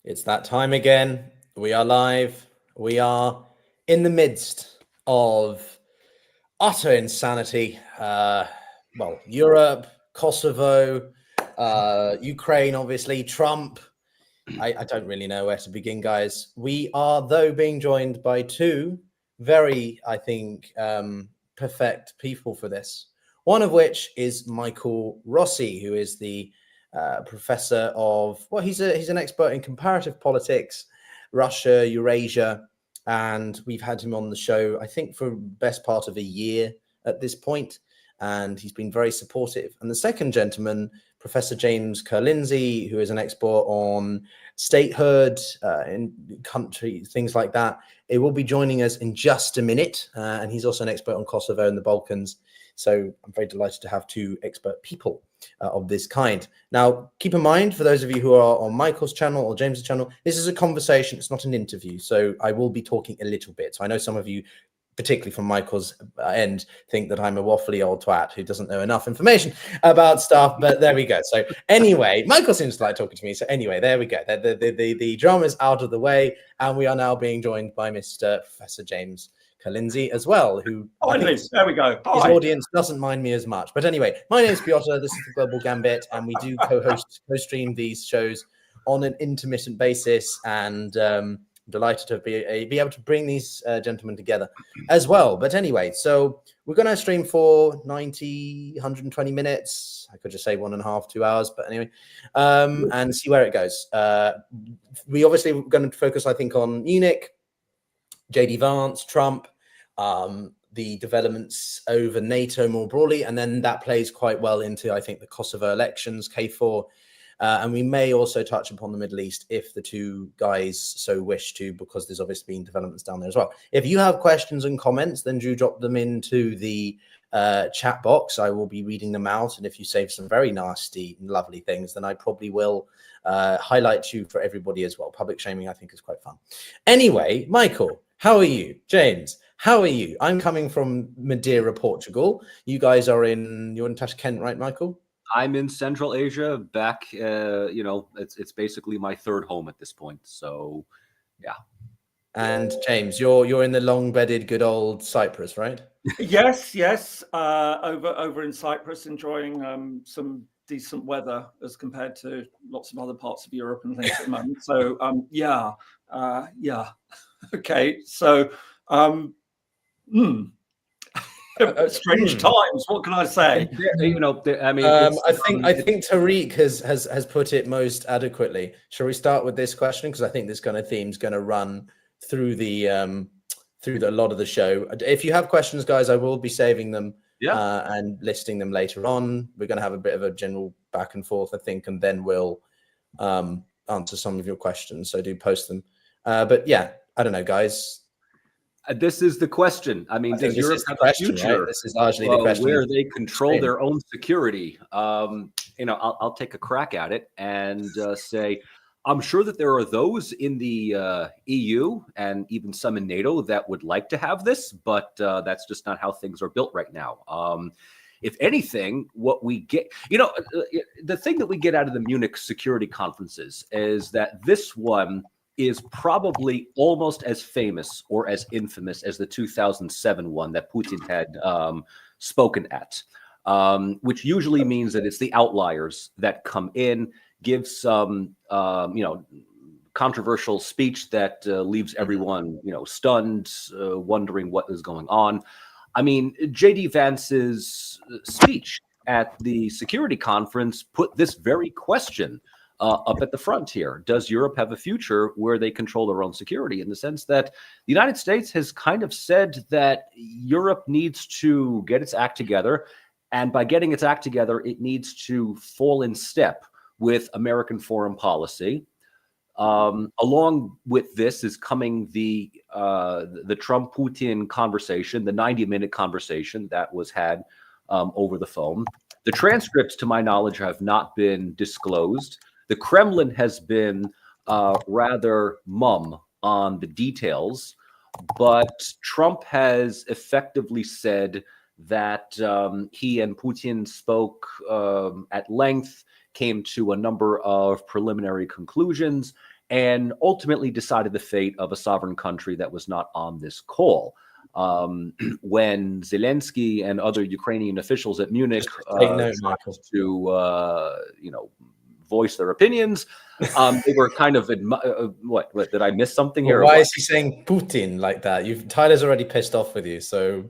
It's that time again. We are live. We are in the midst of utter insanity. Europe, Kosovo, Ukraine, obviously, Trump. I don't really know where to begin, guys. We are, though, being joined by two very, I think, perfect people for this. One of which is Michael Rossi, who is the professor of, well, he's an expert in comparative politics, Russia, Eurasia, and we've had him on the show, I think, for best part of a year at this point, and he's been very supportive. And the second gentleman, Professor James Lindsay, who is an expert on statehood in country, things like that. It will be joining us in just a minute, and he's also an expert on Kosovo and the Balkans. So I'm very delighted to have two expert people of this kind. Now, keep in mind, for those of you who are on Michael's channel or James's channel, this is a conversation. It's not an interview. So I will be talking a little bit. So I know some of you, particularly from Michael's end, think that I'm a waffly old twat who doesn't know enough information about stuff, but there we go. So anyway, Michael seems to like talking to me. So anyway, there we go. The drama's out of the way, and we are now being joined by Mr. Professor James Lindsay as well, who there we go. His audience doesn't mind me as much. But anyway, my name is Pyotry. This is the Global Gambit, and we do co-stream these shows on an intermittent basis, and delighted to be able to bring these gentlemen together as well. But anyway, so we're going to stream for 90, 120 minutes. I could just say 1.5, 2 hours, but anyway, and see where it goes. We obviously are going to focus, I think, on Munich, JD Vance, Trump, the developments over NATO more broadly, and then that plays quite well into, I think, the Kosovo elections, K4. And we may also touch upon the Middle East if the two guys so wish to, because there's obviously been developments down there as well. If you have questions and comments, then do drop them into the chat box. I will be reading them out. And if you say some very nasty, lovely things, then I probably will highlight you for everybody as well. Public shaming, I think, is quite fun. Anyway, Michael, how are you? James, how are you? I'm coming from Madeira, Portugal. You guys are you're in Tashkent, right, Michael? I'm in Central Asia, back, it's basically my third home at this point. So, yeah. And James, you're in the long-bedded good old Cyprus, right? Yes. Over in Cyprus, enjoying some decent weather as compared to lots of other parts of Europe and things at the moment. So, yeah. Okay, so, strange times. What can I say? I think Tariq has put it most adequately. Shall we start with this question, because I think this kind of theme is going to run through a lot of the show. If you have questions, guys, I will be saving them and listing them later on. We're going to have a bit of a general back and forth, I think, and then we'll answer some of your questions. So do post them. But yeah, I don't know, guys. This is the question. I mean, does Europe have a future? Right? This is largely the question. Where they control their own security. I'll take a crack at it and say, I'm sure that there are those in the EU and even some in NATO that would like to have this, but that's just not how things are built right now. If anything, what we get, the thing that we get out of the Munich security conferences is that this one is probably almost as famous or as infamous as the 2007 one that Putin had spoken at, which usually means that it's the outliers that come in, give some, controversial speech that leaves everyone, stunned, wondering what is going on. I mean, JD Vance's speech at the security conference put this very question up at the front here. Does Europe have a future where they control their own security? In the sense that the United States has kind of said that Europe needs to get its act together. And by getting its act together, it needs to fall in step with American foreign policy. Along with this is coming the Trump-Putin conversation, the 90-minute conversation that was had over the phone. The transcripts, to my knowledge, have not been disclosed. The Kremlin has been rather mum on the details, but Trump has effectively said that he and Putin spoke at length, came to a number of preliminary conclusions, and ultimately decided the fate of a sovereign country that was not on this call. When Zelensky and other Ukrainian officials at Munich tried to, voice their opinions, they were kind of what did I miss something here? Why is he saying Putin like that? Tyler's already pissed off with you, so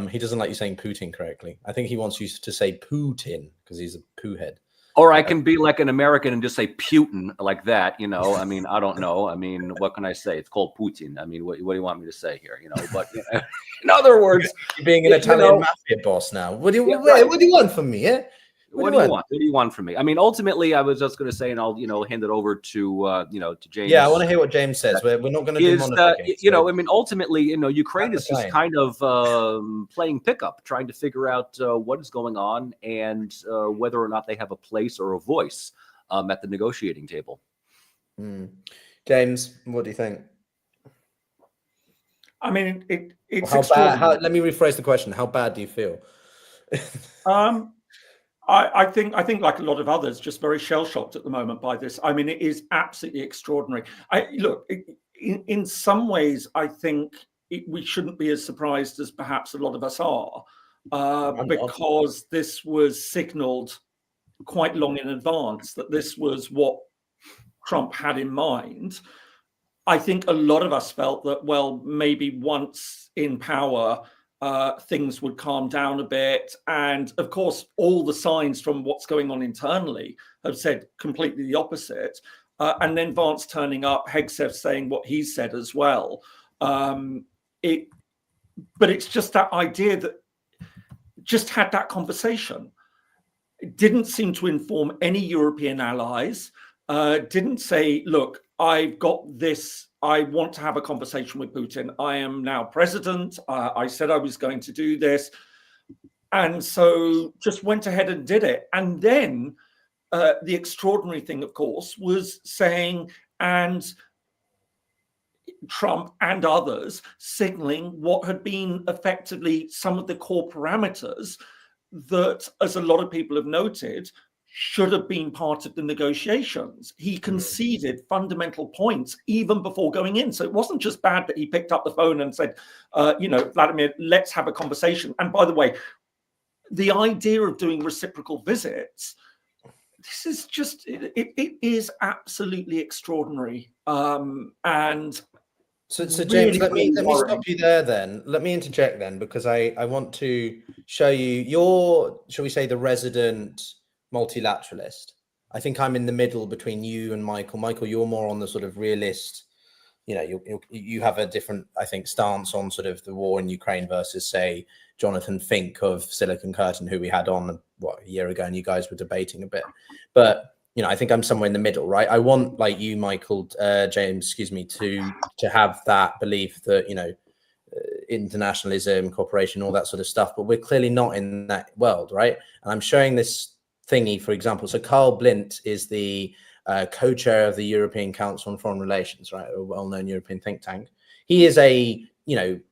he doesn't like you saying Putin correctly. I think he wants you to say Putin because he's a poo head. Or I can be like an American and just say Putin like that, I mean, I don't know. I mean, what can I say? It's called Putin. I mean, what do you want me to say here? But in other words, you're being an Italian mafia boss now. What do you want from me? Yeah? What do you want? What do you want from me? I mean, ultimately, I was just going to say, and I'll hand it over to James. Yeah, I want to hear what James says. We're not going to do monitoring. I mean, ultimately, Ukraine is just kind of playing pickup, trying to figure out what is going on and whether or not they have a place or a voice at the negotiating table. James, what do you think? I mean, it's how bad. Let me rephrase the question. How bad do you feel? I think like a lot of others, just very shell-shocked at the moment by this. I mean, it is absolutely extraordinary. In some ways, I think we shouldn't be as surprised as perhaps a lot of us are, because this was signaled quite long in advance that this was what Trump had in mind. I think a lot of us felt that, well, maybe once in power, things would calm down a bit. And of course, all the signs from what's going on internally have said completely the opposite. And then Vance turning up, Hegseth saying what he said as well. But it's just that idea that just had that conversation. It didn't seem to inform any European allies, didn't say, look, I've got this. I want to have a conversation with Putin. I am now president. I said I was going to do this. And so just went ahead and did it. And then the extraordinary thing, of course, was saying, and Trump and others signaling what had been effectively some of the core parameters that, as a lot of people have noted, should have been part of the negotiations. He conceded fundamental points even before going in. So it wasn't just bad that he picked up the phone and said, Vladimir, let's have a conversation. And by the way, the idea of doing reciprocal visits, this is just, it is absolutely extraudinary. And so James, let me stop you there then. Let me interject then, because I want to show you your, shall we say, the resident multilateralist. I think I'm in the middle between you and Michael. Michael, you're more on the sort of realist, you have a different, I think, stance on sort of the war in Ukraine versus, say, Jonathan Fink of Silicon Curtain, who we had on, a year ago, and you guys were debating a bit. But, I think I'm somewhere in the middle, right? I want, like you, Michael, James, to have that belief that, internationalism, cooperation, all that sort of stuff. But we're clearly not in that world, right? And I'm showing this thingy, for example. So Carl Blindt is the co-chair of the European Council on Foreign Relations, right? A well-known European think tank. He is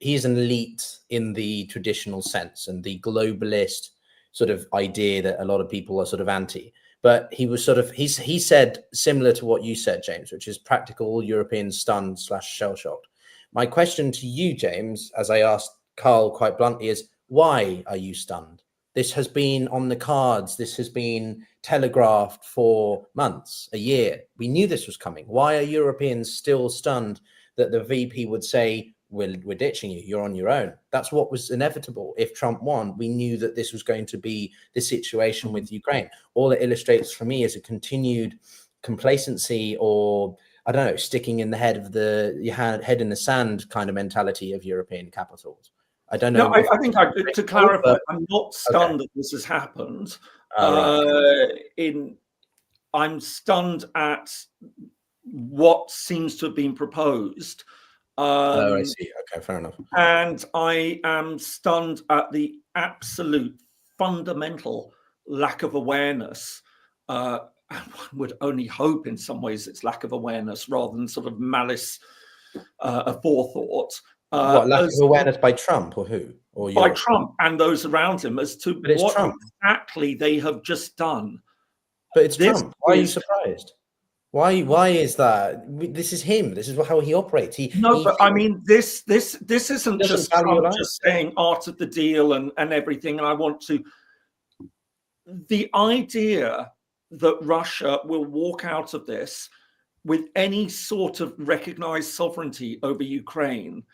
he's an elite in the traditional sense and the globalist sort of idea that a lot of people are sort of anti. But he was he said similar to what you said, James, which is practical Europeans stunned / shell-shocked. My question to you, James, as I asked Carl quite bluntly, is why are you stunned? This has been on the cards. This has been telegraphed for months, a year. We knew this was coming. Why are Europeans still stunned that the VP would say, we're ditching you, you're on your own? That's what was inevitable. If Trump won, we knew that this was going to be the situation with Ukraine. All it illustrates for me is a continued complacency, or I don't know, sticking in the head in the sand kind of mentality of European capitals. I don't know. No, I think to clarify, I'm not stunned that this has happened. I'm stunned at what seems to have been proposed. I see. Okay, fair enough. And I am stunned at the absolute fundamental lack of awareness. And one would only hope in some ways it's lack of awareness rather than sort of malice aforethought. Lack of awareness by Trump or who? Or by Trump and those around him as to what exactly they have just done. But it's Trump. Why are you surprised? Why is that? This is him. This is how he operates. But I mean, this isn't just Trump just saying art of the deal and everything. And I want to, the idea that Russia will walk out of this with any sort of recognized sovereignty over Ukraine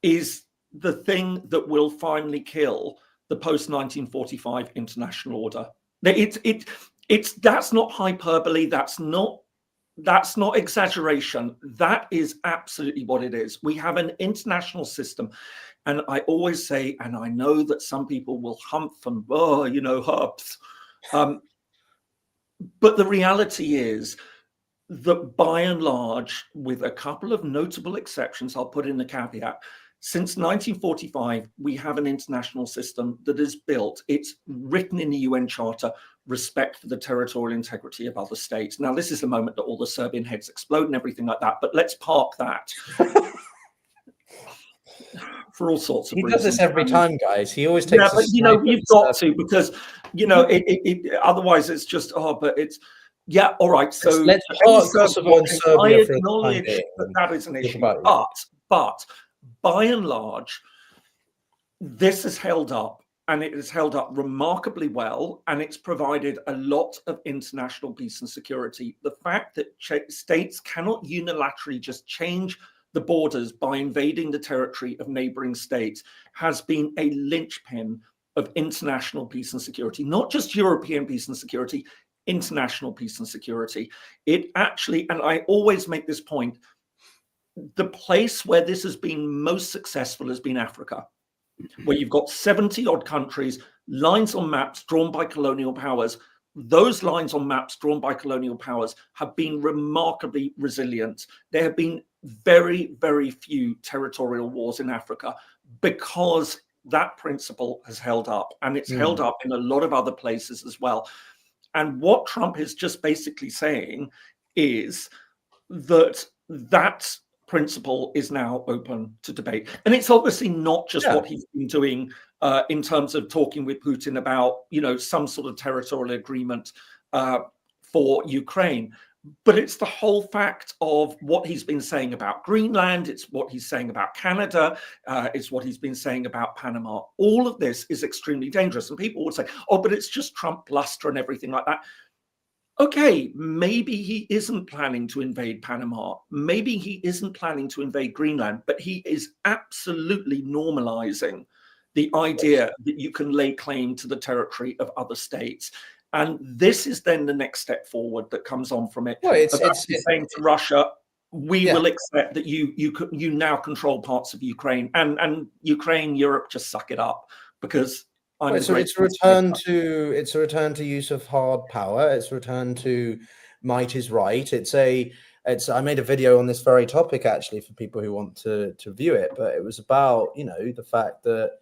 is the thing that will finally kill the post-1945 international order. That's not hyperbole. That's not exaggeration. That is absolutely what it is. We have an international system. And I always say, and I know that some people will humph and, hups. But the reality is that by and large, with a couple of notable exceptions, I'll put in the caveat, since 1945, we have an international system that is built. It's written in the UN Charter, respect for the territorial integrity of other states. Now, this is the moment that all the Serbian heads explode and everything like that, but let's park that. For all sorts of reasons. He does this every time, guys. He always takes. Yeah, but you've got to, because otherwise it's just but it's all right. So let's park Kosovo and Serbia. I acknowledge that is an issue, but by and large, this is held up, and it is held up remarkably well, and it's provided a lot of international peace and security. The fact that states cannot unilaterally just change the borders by invading the territory of neighboring states has been a linchpin of international peace and security, not just European peace and security, international peace and security. It actually, and I always make this point, the place where this has been most successful has been Africa, where you've got 70 odd countries, lines on maps drawn by colonial powers. Those lines on maps drawn by colonial powers have been remarkably resilient. There have been very, very few territorial wars in Africa because that principle has held up, and it's held up in a lot of other places as well. And what Trump is just basically saying is that that principle is now open to debate. And it's obviously not just what he's been doing in terms of talking with Putin about, some sort of territorial agreement for Ukraine. But it's the whole fact of what he's been saying about Greenland. It's what he's saying about Canada. It's what he's been saying about Panama. All of this is extremely dangerous. And people would say, but it's just Trump bluster and everything like that. Okay, maybe he isn't planning to invade Panama. Maybe he isn't planning to invade Greenland, but he is absolutely normalizing the idea that you can lay claim to the territory of other states. And this is then the next step forward that comes on from it. Well, it's saying to Russia, we will accept that you now control parts of Ukraine, and Ukraine, Europe, just suck it up, because it's a return to use of hard power. It's a return to might is right. I made a video on this very topic actually for people who want to view it, but it was about the fact that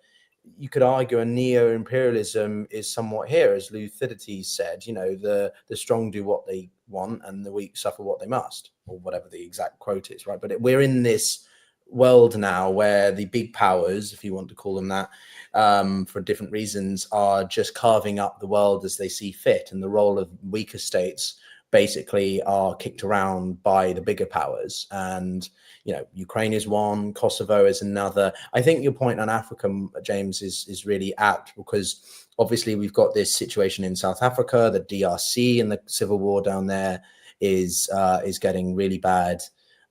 you could argue a neo-imperialism is somewhat here, as Thucydides said. The strong do what they want and the weak suffer what they must, or whatever the exact quote is, right? But we're in this world now where the big powers, if you want to call them that, for different reasons, are just carving up the world as they see fit, and the role of weaker states basically are kicked around by the bigger powers. And Ukraine is one, Kosovo is another. I think your point on Africa, James, is really apt, because obviously we've got this situation in South Africa, the DRC, and the civil war down there is getting really bad.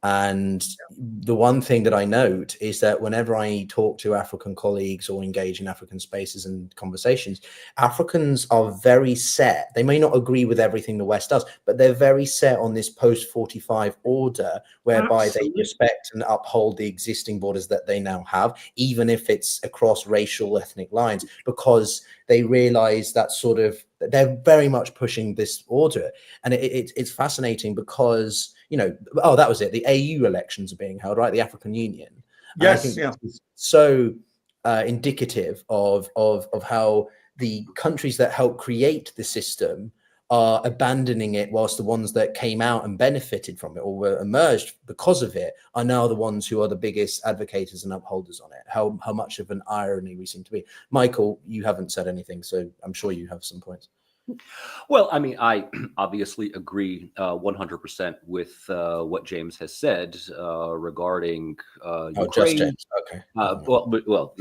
And the one thing that I note is that whenever I talk to African colleagues or engage in African spaces and conversations, Africans are very set. They may not agree with everything the West does, but they're very set on this post-45 order, whereby they respect and uphold the existing borders that they now have, even if it's across racial, ethnic lines, because they realize that they're very much pushing this order. And it's fascinating because, that was it. The AU elections are being held, right? The African Union. Yes, I think it's so indicative of how the countries that helped create the system are abandoning it, whilst the ones that came out and benefited from it or were emerged because of it are now the ones who are the biggest advocates and upholders on it. How much of an irony we seem to be. Michael, you haven't said anything, so I'm sure you have some points. Well, I mean, I obviously agree 100% with what James has said regarding Oh, just Ukraine. James. Okay. Well,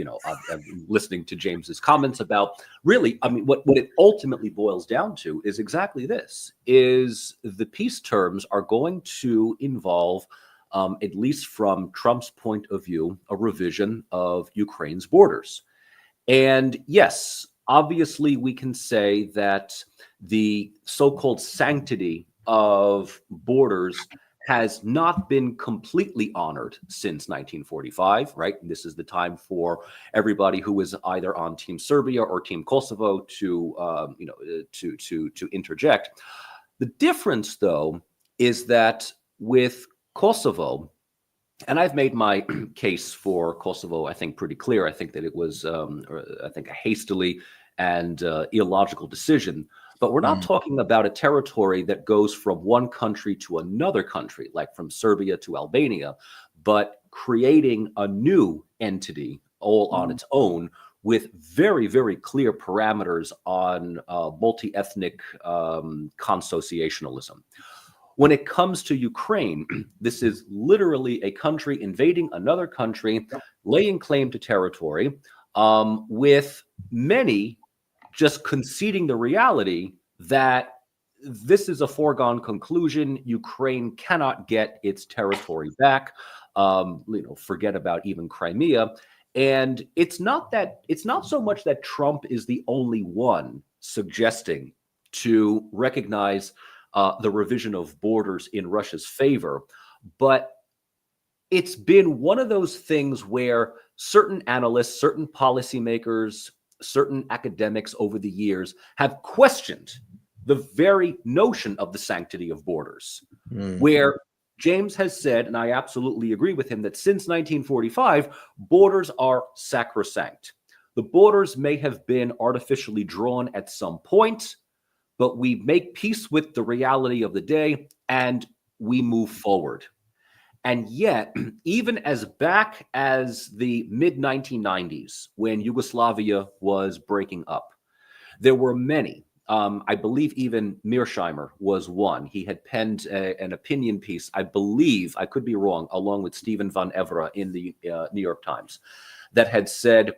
I'm listening to James's comments about really, I mean, what it ultimately boils down to is exactly this: is the peace terms are going to involve, at least from Trump's point of view, a revision of Ukraine's borders. And yes, obviously, we can say that the so-called sanctity of borders has not been completely honored since 1945, right? This is the time for everybody who is either on Team Serbia or Team Kosovo to, to interject. The difference, though, is that with Kosovo, and I've made my case for Kosovo, I think, pretty clear. I think that it was, I think, a hastily and illogical decision. But we're not talking about a territory that goes from one country to another country, like from Serbia to Albania, but creating a new entity all on its own with very, very clear parameters on multi-ethnic consociationalism. When it comes to Ukraine, this is literally a country invading another country, laying claim to territory, with many just conceding the reality that this is a foregone conclusion. Ukraine cannot get its territory back. Forget about even Crimea. And it's not so much that Trump is the only one suggesting to recognize the revision of borders in Russia's favor. But it's been one of those things where certain analysts, certain policymakers, certain academics over the years have questioned the very notion of the sanctity of borders, where James has said, and I absolutely agree with him, that since 1945, borders are sacrosanct. The borders may have been artificially drawn at some point, but we make peace with the reality of the day and we move forward. And yet, even as back as the mid-1990s, when Yugoslavia was breaking up, there were many. I believe even Mearsheimer was one. He had penned an opinion piece, I believe, I could be wrong, along with Stephen van Evera in the New York Times, that had said,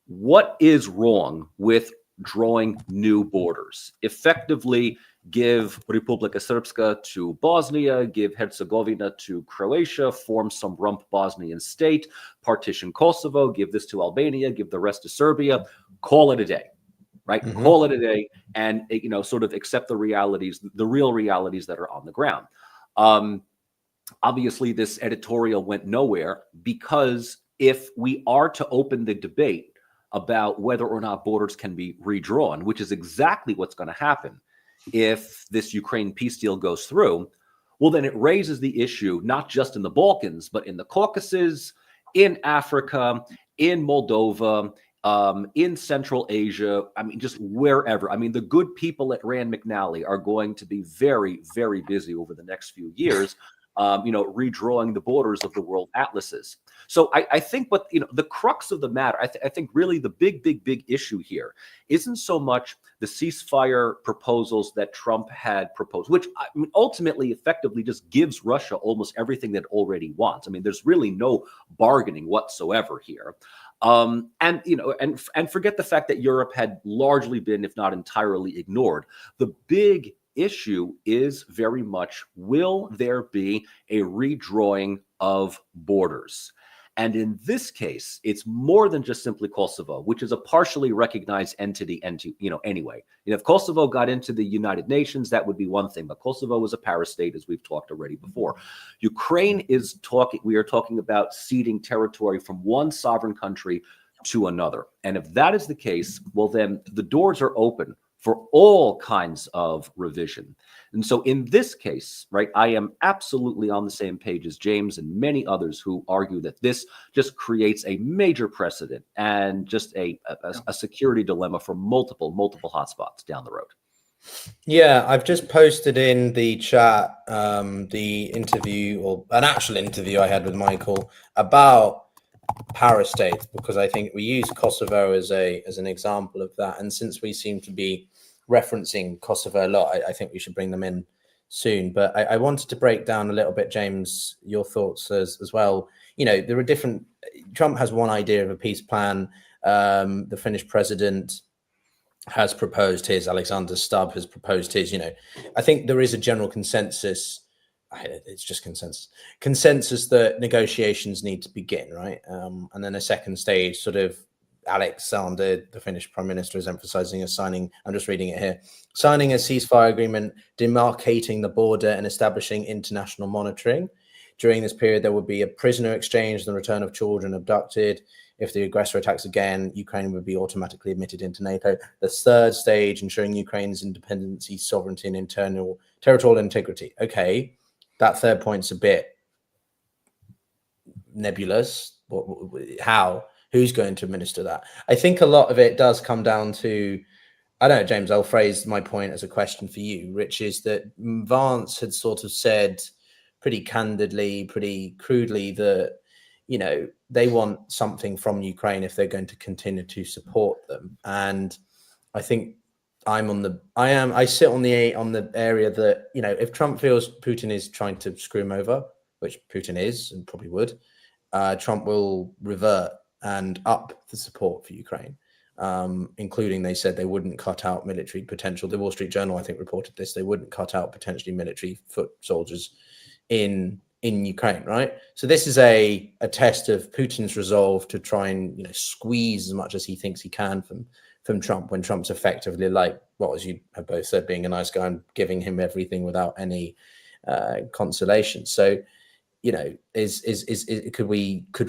what is wrong with drawing new borders? Effectively, give Republika Srpska to Bosnia, give Herzegovina to Croatia, form some rump Bosnian state, partition Kosovo, give this to Albania, give the rest to Serbia, call it a day, right? Call it a day and, sort of accept the realities, the real realities that are on the ground. Obviously, this editorial went nowhere because if we are to open the debate about whether or not borders can be redrawn, which is exactly what's going to happen if this Ukraine peace deal goes through, well, then it raises the issue not just in the Balkans, but in the Caucasus, in Africa, in Moldova, in Central Asia, I mean, just wherever. I mean, the good people at Rand McNally are going to be very, very busy over the next few years, redrawing the borders of the world atlases. So I think what, the crux of the matter, I think really the big issue here isn't so much the ceasefire proposals that Trump had proposed, which I mean, ultimately effectively just gives Russia almost everything that it already wants. I mean, there's really no bargaining whatsoever here. And forget the fact that Europe had largely been, if not entirely, ignored. The big issue is very much, will there be a redrawing of borders? And in this case, it's more than just simply Kosovo, which is a partially recognized entity, anyway. If Kosovo got into the United Nations, that would be one thing, but Kosovo is a parastate, as we've talked already before. Ukraine we are talking about ceding territory from one sovereign country to another. And if that is the case, well, then the doors are open for all kinds of revision. And so in this case, right, I am absolutely on the same page as James and many others who argue that this just creates a major precedent and just a security dilemma for multiple hotspots down the road. Yeah, I've just posted in the chat the interview, or an actual interview I had with Michael about parastates, because I think we use Kosovo as an example of that. And since we seem to be referencing Kosovo a lot. I think we should bring them in soon. But I wanted to break down a little bit, James, your thoughts as well. You know, there are different. Trump has one idea of a peace plan. The Finnish president has proposed his. Alexander Stubb has proposed his. You know, I think there is a general consensus. It's just consensus that negotiations need to begin, right? And then a second stage, sort of Alexander, the Finnish prime minister, is emphasizing as signing, I'm just reading it here, signing a ceasefire agreement, demarcating the border and establishing international monitoring. During this period, there would be a prisoner exchange and the return of children abducted. If the aggressor attacks again, Ukraine would be automatically admitted into NATO. The third stage, ensuring Ukraine's independence, sovereignty, and internal territorial integrity. Okay, that third point's a bit nebulous. How? Who's going to administer that? I think a lot of it does come down to, I don't know, James, I'll phrase my point as a question for you, which is that Vance had sort of said pretty candidly, pretty crudely that, you know, they want something from Ukraine if they're going to continue to support them. And I think I sit on the area that, you know, if Trump feels Putin is trying to screw him over, which Putin is and probably would, Trump will revert and up the support for Ukraine, including, they said they wouldn't cut out military potential. The Wall Street Journal, I think, reported this. They wouldn't cut out potentially military foot soldiers in Ukraine, right? So this is a test of Putin's resolve to try and, you know, squeeze as much as he thinks he can from Trump, when Trump's effectively, like, well, as you have both said, being a nice guy and giving him everything without any consolation. So, you know, could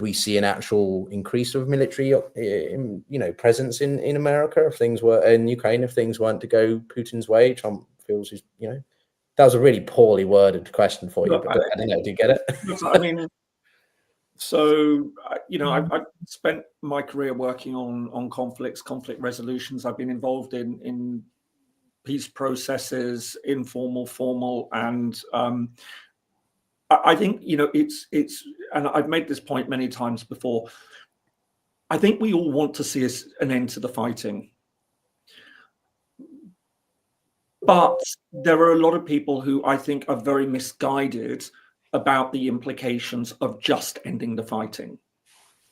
we see an actual increase of military, you know, presence in America if things were in Ukraine, if things weren't to go Putin's way? Trump feels he's, you know, that was a really poorly worded question for you, but I don't know. Do you get it? I mean, so, you know, I've spent my career working on conflict resolutions. I've been involved in peace processes, informal, formal, and I think, you know, it's, and I've made this point many times before, I think we all want to see an end to the fighting. But there are a lot of people who I think are very misguided about the implications of just ending the fighting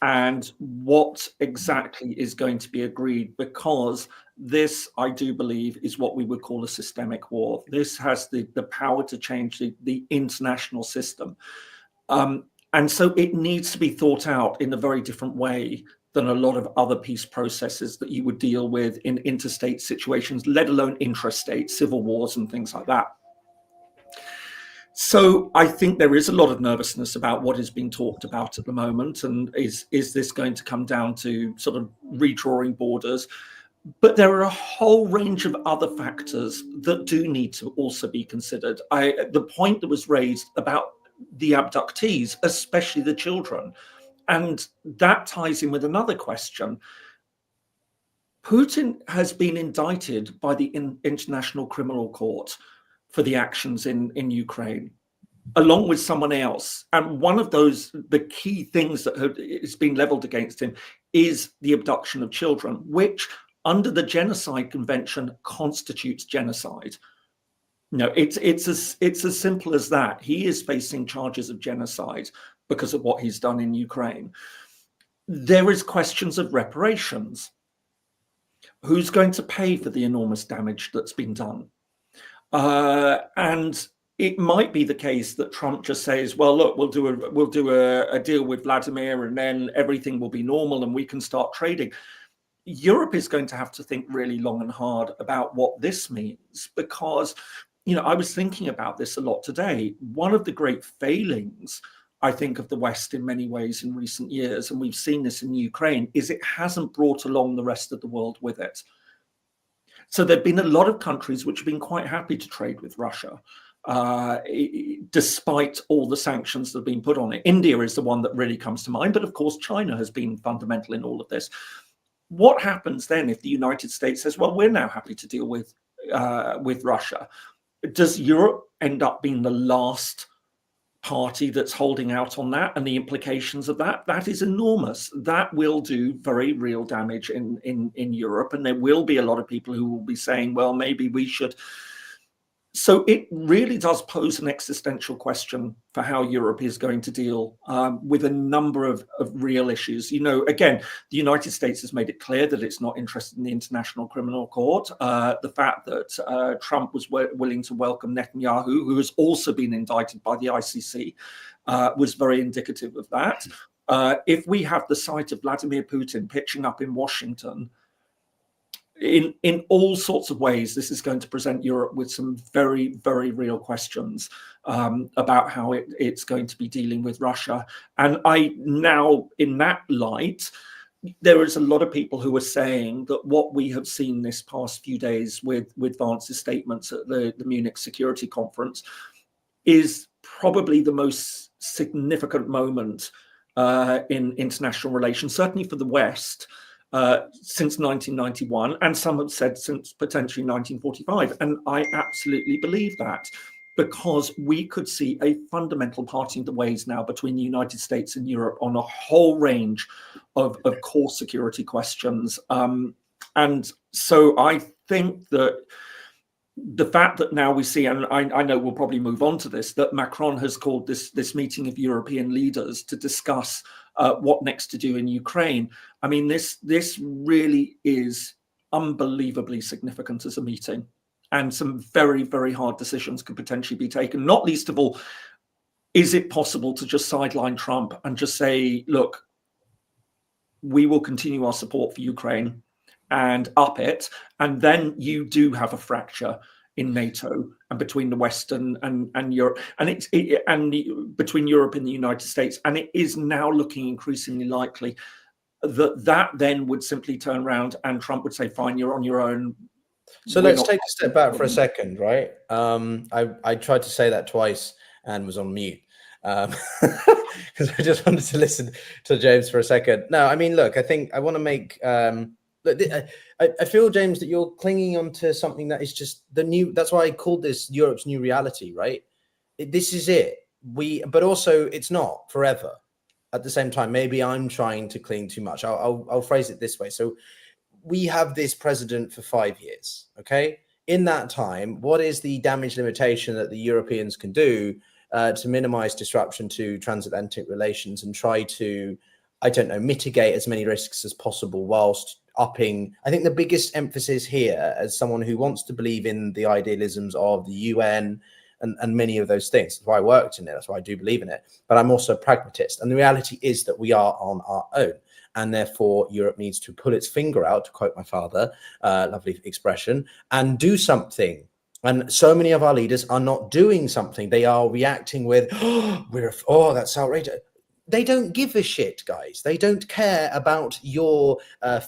and what exactly is going to be agreed, because this, I do believe, is what we would call a systemic war. This has the power to change the international system. And so it needs to be thought out in a very different way than a lot of other peace processes that you would deal with in interstate situations, let alone intrastate civil wars and things like that. So I think there is a lot of nervousness about what is being talked about at the moment, and is this going to come down to sort of redrawing borders? But there are a whole range of other factors that do need to also be considered. The point that was raised about the abductees, especially the children, and that ties in with another question. Putin has been indicted by the International Criminal Court for the actions in Ukraine, along with someone else. And one of those, the key things that has been leveled against him is the abduction of children, which under the Genocide Convention constitutes genocide. No, it's as simple as that. He is facing charges of genocide because of what he's done in Ukraine. There is questions of reparations. Who's going to pay for the enormous damage that's been done? And it might be the case that Trump just says, well, look, we'll do a deal with Vladimir and then everything will be normal and we can start trading. Europe is going to have to think really long and hard about what this means, because, you know, I was thinking about this a lot today. One of the great failings, I think, of the West in many ways in recent years, and we've seen this in Ukraine, is it hasn't brought along the rest of the world with it. So there've been a lot of countries which have been quite happy to trade with Russia, despite all the sanctions that have been put on it. India is the one that really comes to mind, but of course China has been fundamental in all of this. What happens then if the United States says, well, we're now happy to deal with Russia? Does Europe end up being the last party that's holding out on that and the implications of that, that is enormous. That will do very real damage in Europe, and there will be a lot of people who will be saying, well, maybe we should. So it really does pose an existential question for how Europe is going to deal with a number of real issues. You know, again, the United States has made it clear that it's not interested in the International Criminal Court. The fact that Trump was willing to welcome Netanyahu, who has also been indicted by the ICC, was very indicative of that. If we have the sight of Vladimir Putin pitching up in Washington, in all sorts of ways, this is going to present Europe with some very, very real questions about how it's going to be dealing with Russia. And I now, in that light, there is a lot of people who are saying that what we have seen this past few days with Vance's statements at the Munich Security Conference is probably the most significant moment in international relations, certainly for the West, since 1991, and some have said since potentially 1945. And I absolutely believe that, because we could see a fundamental parting of the ways now between the United States and Europe on a whole range of core security questions. And so I think that the fact that now we see, and I know we'll probably move on to this, that Macron has called this meeting of European leaders to discuss what next to do in Ukraine. I mean, this really is unbelievably significant as a meeting, and some very, very hard decisions could potentially be taken. Not least of all, is it possible to just sideline Trump and just say, look, we will continue our support for Ukraine and up it, and then you do have a fracture in NATO and between the West and Europe, and between Europe and the United States. And it is now looking increasingly likely that then would simply turn around and Trump would say, fine, you're on your own. So let's take a step back for a second, right? I tried to say that twice and was on mute because I just wanted to listen to James for a second. No, I mean, look, I think I want to make I feel, James, that you're clinging onto something that is just the new. That's why I called this Europe's new reality, right? This is it. But also it's not forever. At the same time, maybe I'm trying to cling too much. I'll phrase it this way. So we have this president for 5 years. Okay. In that time, what is the damage limitation that the Europeans can do to minimize disruption to transatlantic relations and try to, I don't know, mitigate as many risks as possible whilst upping? I think the biggest emphasis here, as someone who wants to believe in the idealisms of the UN and many of those things, that's why I worked in it, that's why I do believe in it, but I'm also a pragmatist. And the reality is that we are on our own. And therefore, Europe needs to pull its finger out, to quote my father, lovely expression, and do something. And so many of our leaders are not doing something. They are reacting with, oh, that's outrageous. They don't give a shit, guys. They don't care about your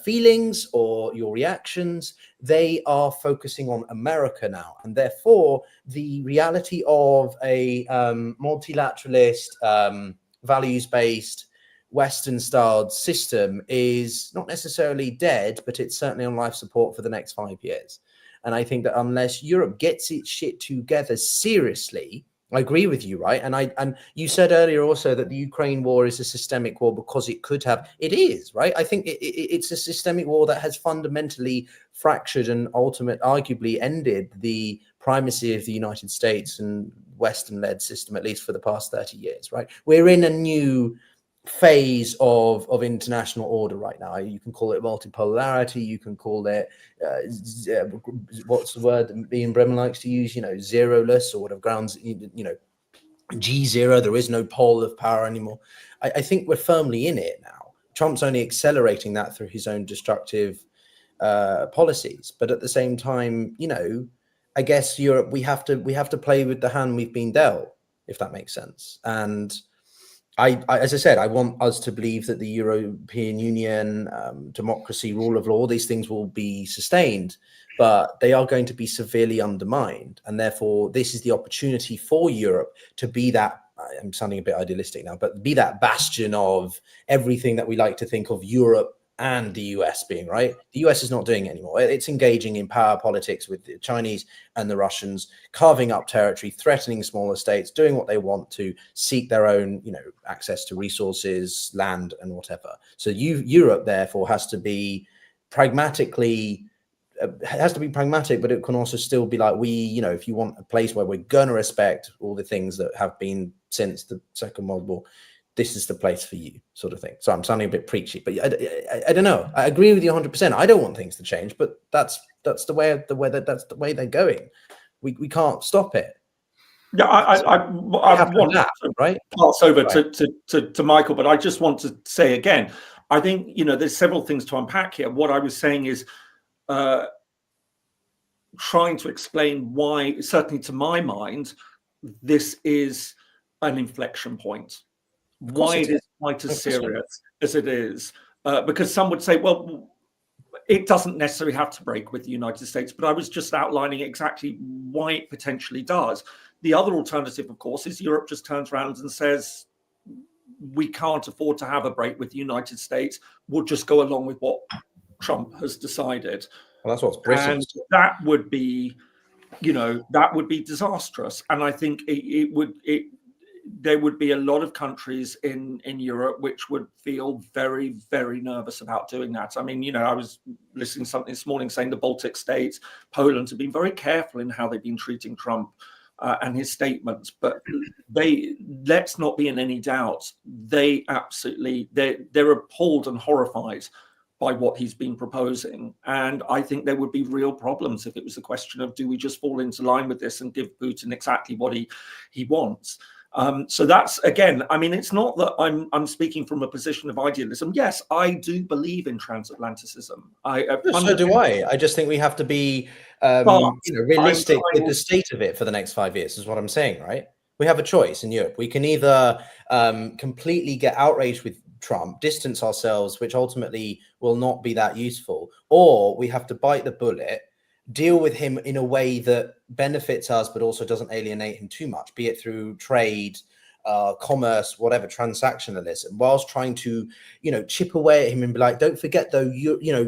feelings or your reactions. They are focusing on America now. And therefore, the reality of a multilateralist, values-based, Western-styled system is not necessarily dead, but it's certainly on life support for the next 5 years. And I think that unless Europe gets its shit together seriously, I agree with you, right? And you said earlier also that the Ukraine war is a systemic war because it could have. It is, right? I think it's a systemic war that has fundamentally fractured and arguably ended the primacy of the United States and Western-led system, at least for the past 30 years, right? We're in a new phase of international order right now. You can call it multipolarity, you can call it what's the word that Ian Bremen likes to use, zeroless, or whatever, grounds, G0. There is no pole of power anymore. I think we're firmly in it now. Trump's only accelerating that through his own destructive policies, but at the same time, I guess Europe, we have to play with the hand we've been dealt, if that makes sense. And I, as I said, I want us to believe that the European Union, democracy, rule of law, all these things will be sustained, but they are going to be severely undermined. And therefore, this is the opportunity for Europe to be that, I'm sounding a bit idealistic now, but be that bastion of everything that we like to think of Europe and the US being right. The US is not doing it anymore. It's engaging in power politics with the Chinese and the Russians, carving up territory, threatening smaller states, doing what they want to seek their own, access to resources, land, and whatever. So Europe, therefore, has to be pragmatic, but it can also still be like, if you want a place where we're going to respect all the things that have been since the Second World War, this is the place for you, sort of thing. So I'm sounding a bit preachy, but I don't know. I agree with you 100%. I don't want things to change, but that's the way they're going. We can't stop it. Yeah, I want to right? pass over to Michael, but I just want to say again, I think there's several things to unpack here. What I was saying is trying to explain why, certainly to my mind, this is an inflection point. Why it is quite as serious as it is, because some would say, well, it doesn't necessarily have to break with the United States, but I was just outlining exactly why it potentially does. The other alternative, of course, is Europe just turns around and says, we can't afford to have a break with the United States. We'll just go along with what Trump has decided. Well, that's what's British. And that would be, disastrous. And I think there would be a lot of countries in Europe which would feel very, very nervous about doing that. I mean, I was listening to something this morning saying the Baltic states, Poland have been very careful in how they've been treating Trump and his statements. But let's not be in any doubt, they're appalled and horrified by what he's been proposing. And I think there would be real problems if it was a question of, do we just fall into line with this and give Putin exactly what he wants? So that's, again, I mean, it's not that I'm speaking from a position of idealism. Yes, I do believe in transatlanticism. So do I. I just think we have to be realistic with the state of it for the next 5 years, is what I'm saying, right? We have a choice in Europe. We can either completely get outraged with Trump, distance ourselves, which ultimately will not be that useful, or we have to bite the bullet, deal with him in a way that benefits us but also doesn't alienate him too much, be it through trade, commerce, whatever, transactionalism, whilst trying to chip away at him and be like, don't forget though,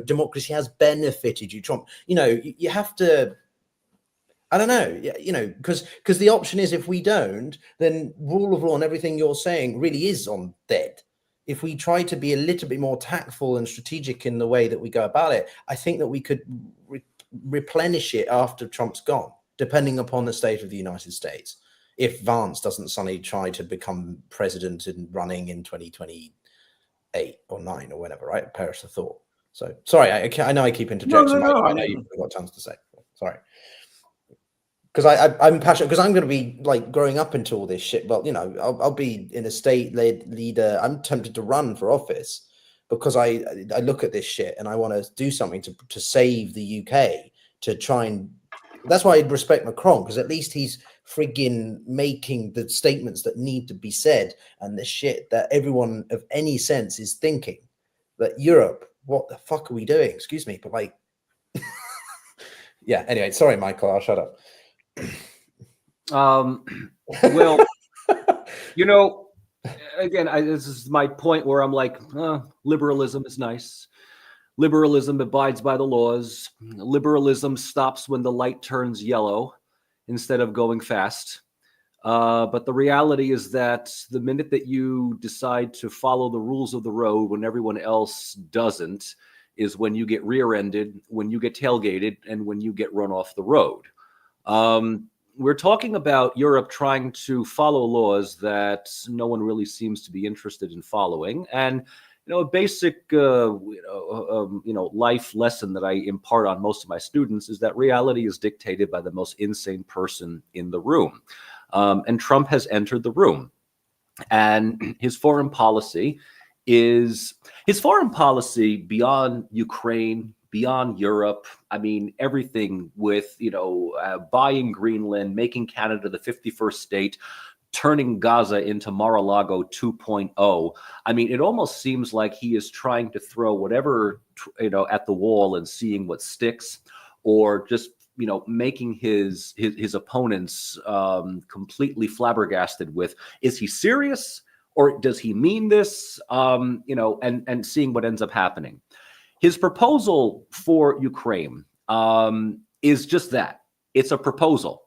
democracy has benefited you, Trump. You have to, I don't know, because the option is, if we don't, then rule of law and everything you're saying really is on dead. If we try to be a little bit more tactful and strategic in the way that we go about it, I think that we could replenish it after Trump's gone, depending upon the state of the United States. If Vance doesn't suddenly try to become president and running in 2028 or 9 or whenever, right? Perish the thought. So sorry, I know I keep interjecting. No, I know you've got a chance to say. Sorry. Because I'm passionate, because I'm going to be like growing up into all this shit. Well, I'll be in a state-led leader. I'm tempted to run for office because I look at this shit and I want to do something to save the UK, to try and. That's why I respect Macron, because at least he's friggin' making the statements that need to be said and the shit that everyone of any sense is thinking. That Europe, what the fuck are we doing? Excuse me, but like, yeah. Anyway, sorry, Michael. I'll shut up. Well, again, this is my point where I'm like, liberalism is nice. Liberalism abides by the laws. Liberalism stops when the light turns yellow instead of going fast. But the reality is that the minute that you decide to follow the rules of the road when everyone else doesn't is when you get rear-ended, when you get tailgated, and when you get run off the road. We're talking about Europe trying to follow laws that no one really seems to be interested in following. And, a basic, life lesson that I impart on most of my students is that reality is dictated by the most insane person in the room. And Trump has entered the room. And his foreign policy beyond Ukraine, beyond Europe. I mean, everything with, buying Greenland, making Canada the 51st state, turning Gaza into Mar-a-Lago 2.0. I mean, it almost seems like he is trying to throw whatever, at the wall and seeing what sticks, or just, making his opponents completely flabbergasted with, is he serious or does he mean this? And seeing what ends up happening. His proposal for Ukraine is just that. It's a proposal.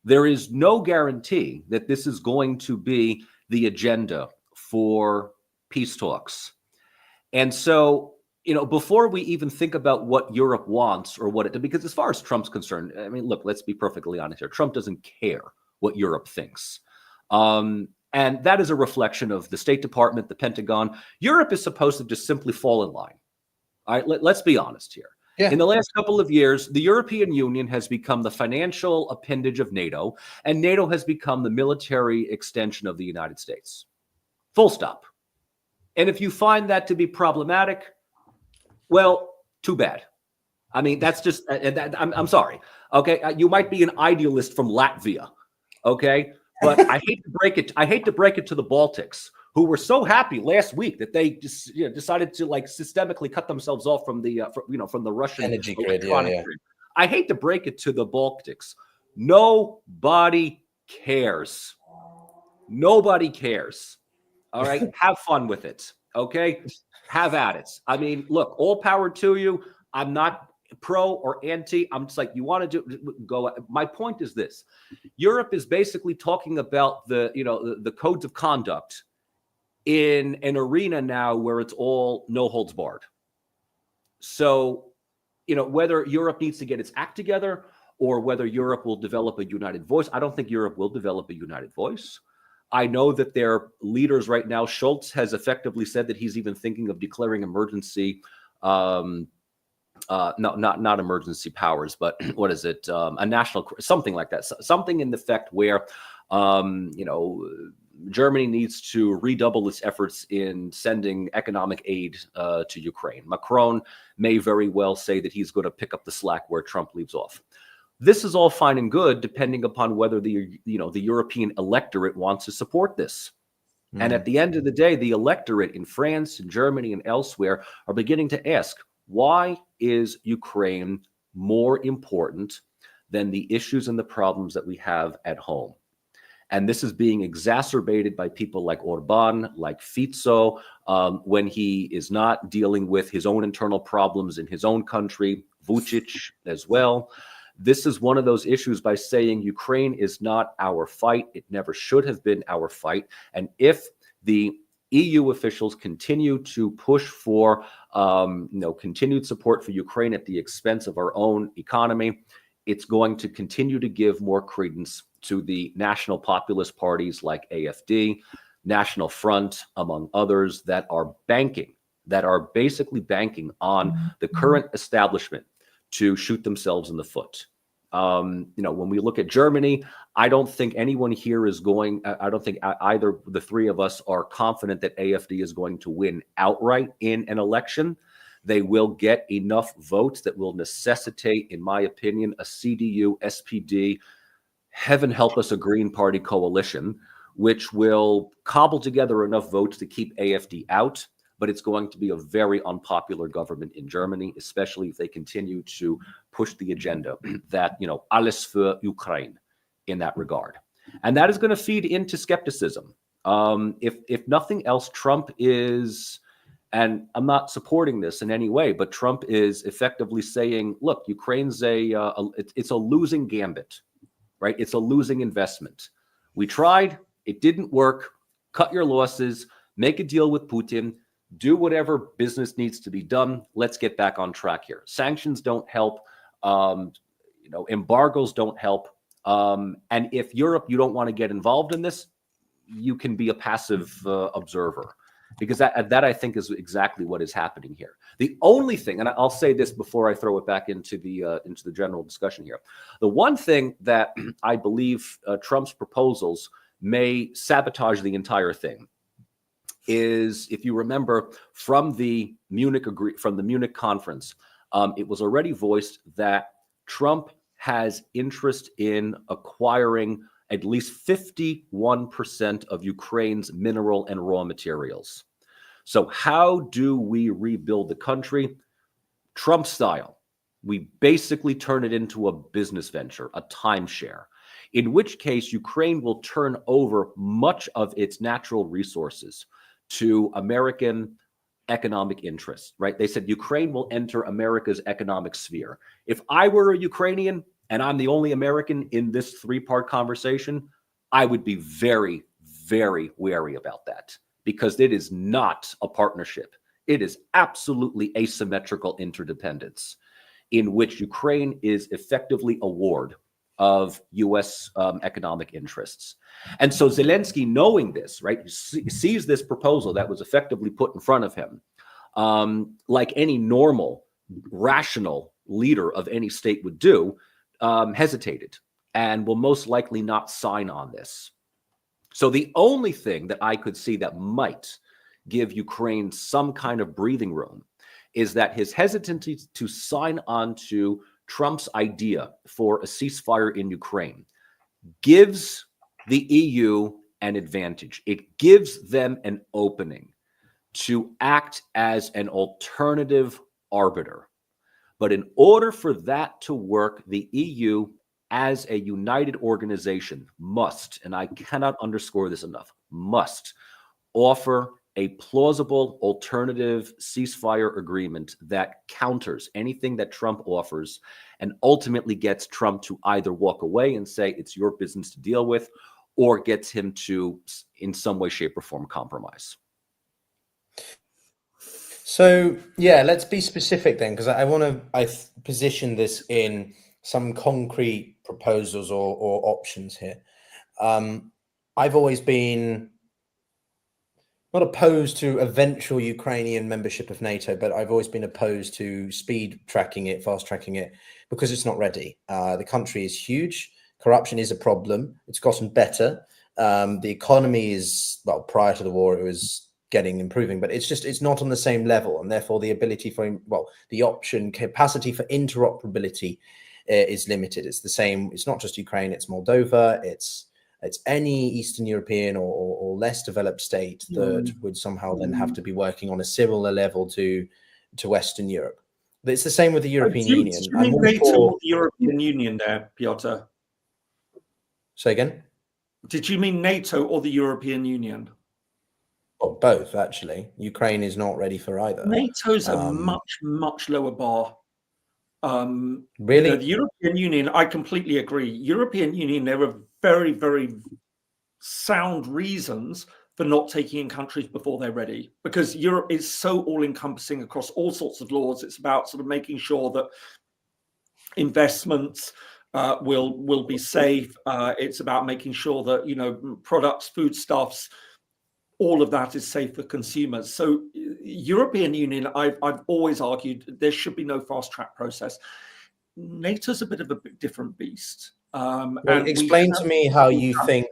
There is no guarantee that this is going to be the agenda for peace talks. And so, before we even think about what Europe wants or what it, because as far as Trump's concerned, I mean, look, let's be perfectly honest here. Trump doesn't care what Europe thinks. And that is a reflection of the State Department, the Pentagon. Europe is supposed to just simply fall in line. All right, let's be honest here. Yeah. In the last couple of years, the European Union has become the financial appendage of NATO, and NATO has become the military extension of the United States. Full stop. And if you find that to be problematic, well, too bad. I mean, that's just, I'm sorry. Okay, you might be an idealist from Latvia. Okay, but I hate to break it. I hate to break it to the Baltics, who were so happy last week that they just decided to systemically cut themselves off from the from the Russian energy grid. Grid. I hate to break it to the Baltics. Nobody cares. Nobody cares. All right, have fun with it. Okay, have at it. I mean, look, all power to you. I'm not pro or anti. I'm just like, you want to go. My point is this: Europe is basically talking about the codes of conduct in an arena now where it's all no holds barred. So, whether Europe needs to get its act together or whether Europe will develop a united voice, I don't think Europe will develop a united voice. I know that their leaders right now, Scholz has effectively said that he's even thinking of declaring emergency, no, not emergency powers, but what is it? A national, something like that, something in effect where, Germany needs to redouble its efforts in sending economic aid to Ukraine. Macron may very well say that he's going to pick up the slack where Trump leaves off. This is all fine and good, depending upon whether the European electorate wants to support this. Mm. And at the end of the day, the electorate in France, in Germany, and elsewhere are beginning to ask, why is Ukraine more important than the issues and the problems that we have at home? And this is being exacerbated by people like Orban, like Fico, when he is not dealing with his own internal problems in his own country, Vucic as well. This is one of those issues by saying Ukraine is not our fight. It never should have been our fight. And if the EU officials continue to push for continued support for Ukraine at the expense of our own economy, it's going to continue to give more credence to the national populist parties like AfD, National Front, among others, that are basically banking on the current establishment to shoot themselves in the foot. When we look at Germany, I don't think anyone here is going, I don't think either the three of us are confident that AfD is going to win outright in an election. They will get enough votes that will necessitate, in my opinion, a CDU, SPD, heaven help us, a Green Party coalition, which will cobble together enough votes to keep AfD out. But it's going to be a very unpopular government in Germany, especially if they continue to push the agenda that, alles für Ukraine in that regard. And that is going to feed into skepticism. If nothing else, Trump is, and I'm not supporting this in any way, but Trump is effectively saying, look, Ukraine's it's a losing gambit, right? It's a losing investment. We tried, it didn't work, cut your losses, make a deal with Putin, do whatever business needs to be done. Let's get back on track here. Sanctions don't help. Embargoes don't help. And if Europe, you don't want to get involved in this, you can be a passive observer, because that I think is exactly what is happening here. The only thing, and I'll say this before I throw it back into the general discussion here, the one thing that I believe Trump's proposals may sabotage the entire thing is, if you remember from the Munich conference, it was already voiced that Trump has interest in acquiring at least 51% of Ukraine's mineral and raw materials. So how do we rebuild the country? Trump style. We basically turn it into a business venture, a timeshare, in which case Ukraine will turn over much of its natural resources to American economic interests, right? They said Ukraine will enter America's economic sphere. If I were a Ukrainian and I'm the only American in this three-part conversation, I would be very, very wary about that, because it is not a partnership. It is absolutely asymmetrical interdependence in which Ukraine is effectively a ward of U.S. Economic interests. And so Zelensky, knowing this, right, sees this proposal that was effectively put in front of him, like any normal, rational leader of any state would do, hesitated and will most likely not sign on this. So the only thing that I could see that might give Ukraine some kind of breathing room is that his hesitancy to sign on to Trump's idea for a ceasefire in Ukraine gives the EU an advantage. It gives them an opening to act as an alternative arbiter. But in order for that to work, the EU as a united organization must, and I cannot underscore this enough, must offer a plausible alternative ceasefire agreement that counters anything that Trump offers and ultimately gets Trump to either walk away and say it's your business to deal with, or gets him to, in some way, shape, or form, compromise. So, yeah, let's be specific then, because I want to position this in some concrete proposals or options here. I've always been not opposed to eventual Ukrainian membership of NATO, but I've always been opposed to speed tracking it, fast tracking it, because it's not ready. The country is huge. Corruption is a problem. It's gotten better. The economy is, well, prior to the war, it was improving, but it's not on the same level. And therefore the ability for, the capacity for interoperability is limited. It's the same. It's not just Ukraine, it's Moldova, it's any Eastern European or less developed state that would somehow then have to be working on a similar level to Western Europe. But it's the same with the European Union. Do you mean NATO or the European Union there, Piotr? Say again? Did you mean NATO or the European Union? Well, both, actually. Ukraine is not ready for either. NATO's a much lower bar. Really? The European Union, I completely agree. European Union, there are very, very sound reasons for not taking in countries before they're ready, because Europe is so all-encompassing across all sorts of laws. It's about sort of making sure that investments will be safe. It's about making sure that products, foodstuffs, all of that is safe for consumers. So European Union, I've always argued there should be no fast track process. NATO's a bit of a different beast. Explain to me how you think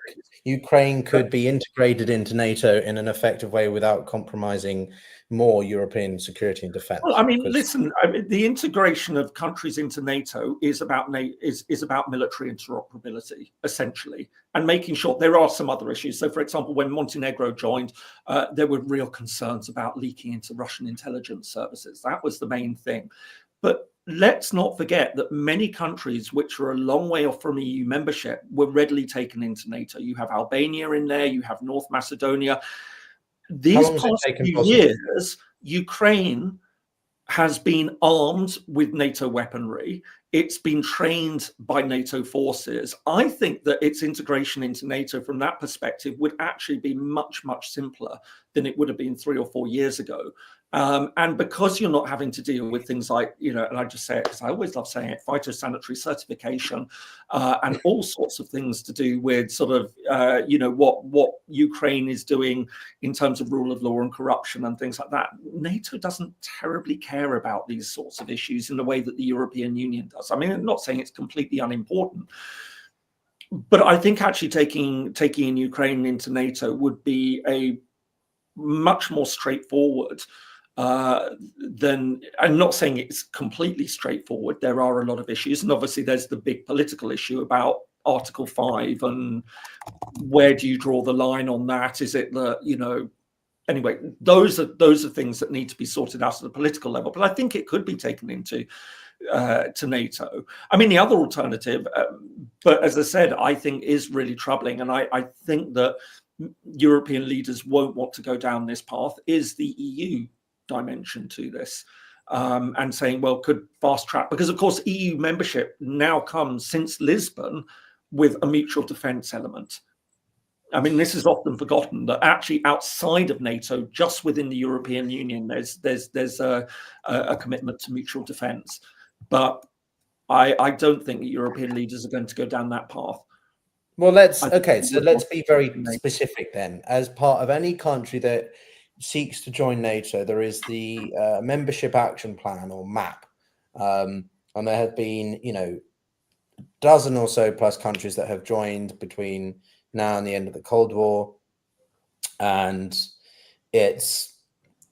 Ukraine could be integrated into NATO in an effective way without compromising more European security and defense. Well, listen, the integration of countries into NATO is about military interoperability, essentially, and making sure there are some other issues. So, for example, when Montenegro joined, there were real concerns about leaking into Russian intelligence services. That was the main thing. But let's not forget that many countries which are a long way off from EU membership were readily taken into NATO. You have Albania in there, you have North Macedonia. These past few years, Ukraine has been armed with NATO weaponry. It's been trained by NATO forces. I think that its integration into NATO from that perspective would actually be much, much simpler than it would have been 3 or 4 years ago. And because you're not having to deal with things like, and I just say it because I always love saying it, phytosanitary certification and all sorts of things to do with sort of, what Ukraine is doing in terms of rule of law and corruption and things like that. NATO doesn't terribly care about these sorts of issues in the way that the European Union does. I mean, I'm not saying it's completely unimportant, but I think actually taking Ukraine into NATO would be a much more straightforward I'm not saying it's completely straightforward. There are a lot of issues, and obviously there's the big political issue about Article 5 and where do you draw the line on that? Is it anyway, those are things that need to be sorted out at the political level, but I think it could be taken into to NATO. I mean, the other alternative, but as I said, I think is really troubling, and I think that European leaders won't want to go down this path, is the EU dimension to this, and saying, well, could fast track, because of course EU membership now comes since Lisbon with a mutual defence element. I mean, this is often forgotten that actually outside of NATO, just within the European Union, there's a commitment to mutual defence. But I don't think that European leaders are going to go down that path. Well, let's be very specific then. As part of any country that seeks to join NATO, there is the membership action plan, or MAP, and there have been, a dozen or so plus countries that have joined between now and the end of the Cold War, and it's,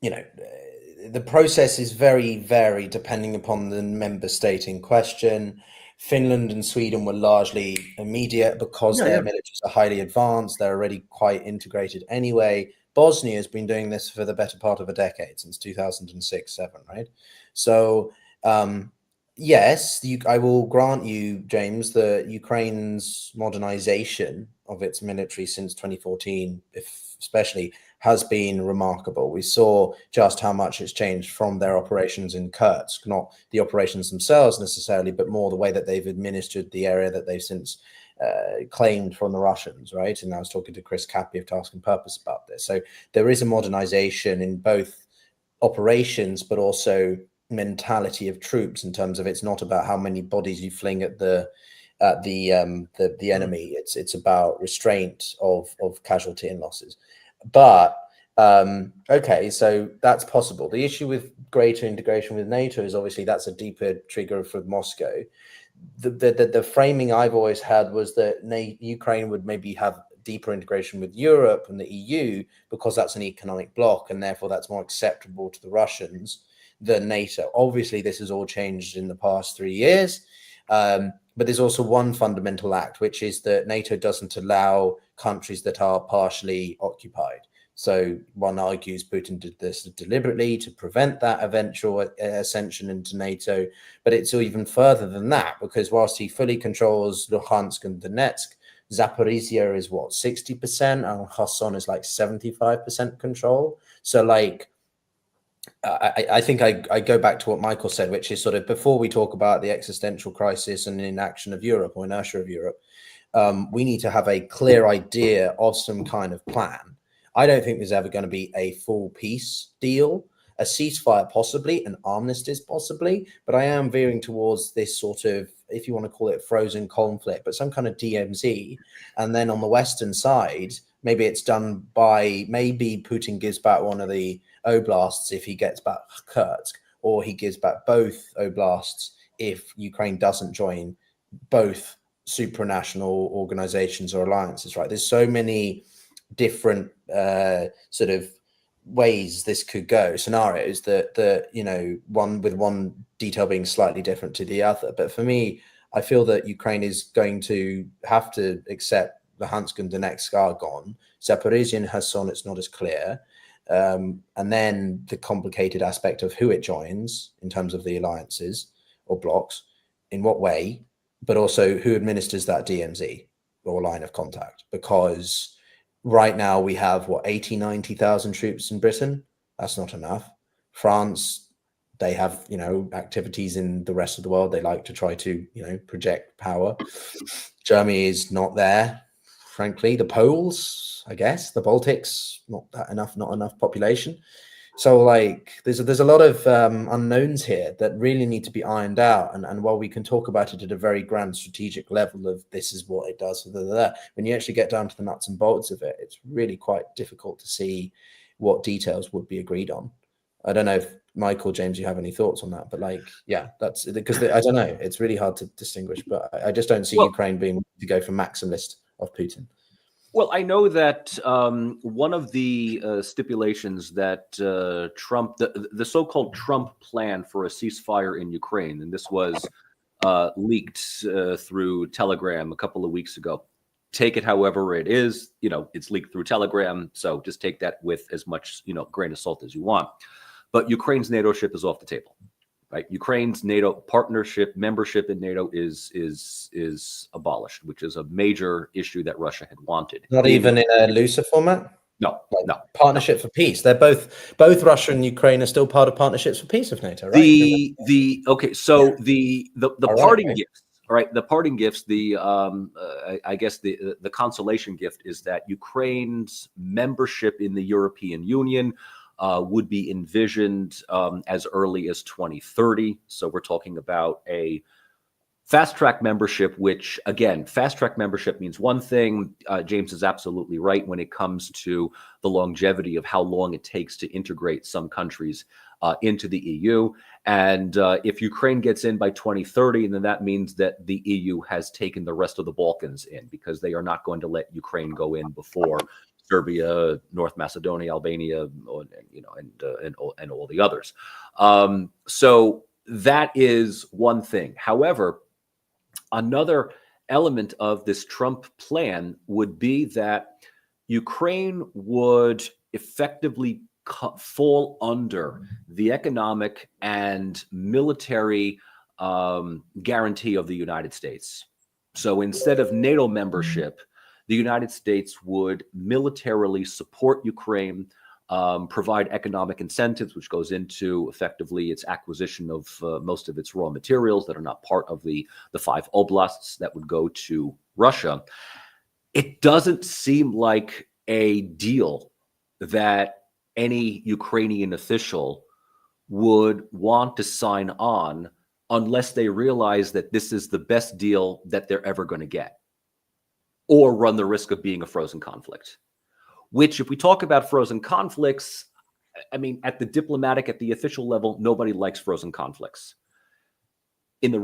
the process is very varied depending upon the member state in question. Finland and Sweden were largely immediate because their militaries are highly advanced. They're already quite integrated anyway. Bosnia has been doing this for the better part of a decade, since 2006-7, right? So, yes, I will grant you, James, that Ukraine's modernization of its military since 2014, especially, has been remarkable. We saw just how much it's changed from their operations in Kursk, not the operations themselves necessarily, but more the way that they've administered the area that they've since claimed from the Russians, right? And I was talking to Chris Cappy of Task and Purpose about this. So there is a modernization in both operations, but also mentality of troops, in terms of it's not about how many bodies you fling at the enemy. It's about restraint of casualty and losses. But okay, so that's possible. The issue with greater integration with NATO is obviously that's a deeper trigger for Moscow. The framing I've always had was that Ukraine would maybe have deeper integration with Europe and the EU because that's an economic bloc, and therefore that's more acceptable to the Russians than NATO. Obviously, this has all changed in the past 3 years. But there's also one fundamental act, which is that NATO doesn't allow countries that are partially occupied. So one argues Putin did this deliberately to prevent that eventual ascension into NATO. But it's even further than that, because whilst he fully controls Luhansk and Donetsk, Zaporizhia is what, 60%, and Kherson is like 75% control. So like, I think I go back to what Michael said, which is sort of before we talk about the existential crisis and inaction of Europe or inertia of Europe, we need to have a clear idea of some kind of plan. I don't think there's ever going to be a full peace deal, a ceasefire possibly, an armistice possibly, but I am veering towards this sort of, if you want to call it frozen conflict, but some kind of DMZ. And then on the Western side, maybe it's done by, maybe Putin gives back one of the oblasts if he gets back Kursk, or he gives back both oblasts if Ukraine doesn't join both supranational organizations or alliances, right? There's so many different sort of ways this could go, scenarios that one detail being slightly different to the other. But for me, I feel that Ukraine is going to have to accept Luhansk and Donetsk are gone. Zaporizhia and Kherson, it's not as clear. And then the complicated aspect of who it joins in terms of the alliances or blocks, in what way, but also who administers that DMZ or line of contact. Because right now we have, 90,000 troops in Britain. That's not enough. France, they have, activities in the rest of the world. They like to try to, project power. Germany is not there. Frankly, the Poles, I guess, the Baltics, not enough population. So like there's a lot of unknowns here that really need to be ironed out. And while we can talk about it at a very grand strategic level of this is what it does, when you actually get down to the nuts and bolts of it, it's really quite difficult to see what details would be agreed on. I don't know if Michael, James, you have any thoughts on that, but that's because I don't know. It's really hard to distinguish, but I just don't see Ukraine being to go for maximalist of Putin. Well, I know that one of the stipulations that Trump, the so-called Trump plan for a ceasefire in Ukraine, and this was leaked through Telegram a couple of weeks ago. Take it however it is, it's leaked through Telegram, so just take that with as much, grain of salt as you want. But Ukraine's NATO ship is off the table. Right, Ukraine's NATO membership in NATO is abolished, which is a major issue that Russia had wanted. Not even in a looser format? No, no. Partnership for Peace. They're both Russia and Ukraine are still part of Partnerships for Peace of NATO, right? The parting gifts, right? The parting gifts, I guess the consolation gift is that Ukraine's membership in the European Union would be envisioned as early as 2030. So we're talking about a fast-track membership, which, again, fast-track membership means one thing. James is absolutely right when it comes to the longevity of how long it takes to integrate some countries into the EU. And if Ukraine gets in by 2030, then that means that the EU has taken the rest of the Balkans in, because they are not going to let Ukraine go in before Serbia, North Macedonia, Albania, and all the others. So that is one thing. However, another element of this Trump plan would be that Ukraine would effectively fall under the economic and military guarantee of the United States. So instead of NATO membership, the United States would militarily support Ukraine, provide economic incentives, which goes into effectively its acquisition of most of its raw materials that are not part of the 5 oblasts that would go to Russia. It doesn't seem like a deal that any Ukrainian official would want to sign on unless they realize that this is the best deal that they're ever going to get, or run the risk of being a frozen conflict. Which, if we talk about frozen conflicts, I mean, at the diplomatic, at the official level, nobody likes frozen conflicts. In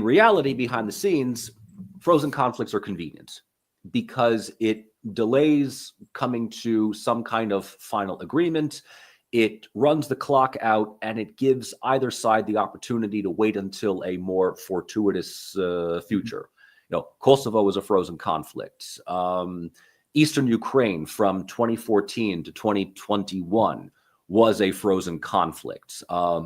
reality, behind the scenes, frozen conflicts are convenient because it delays coming to some kind of final agreement. It runs the clock out, and it gives either side the opportunity to wait until a more fortuitous future. Kosovo was a frozen conflict. Eastern Ukraine from 2014 to 2021 was a frozen conflict.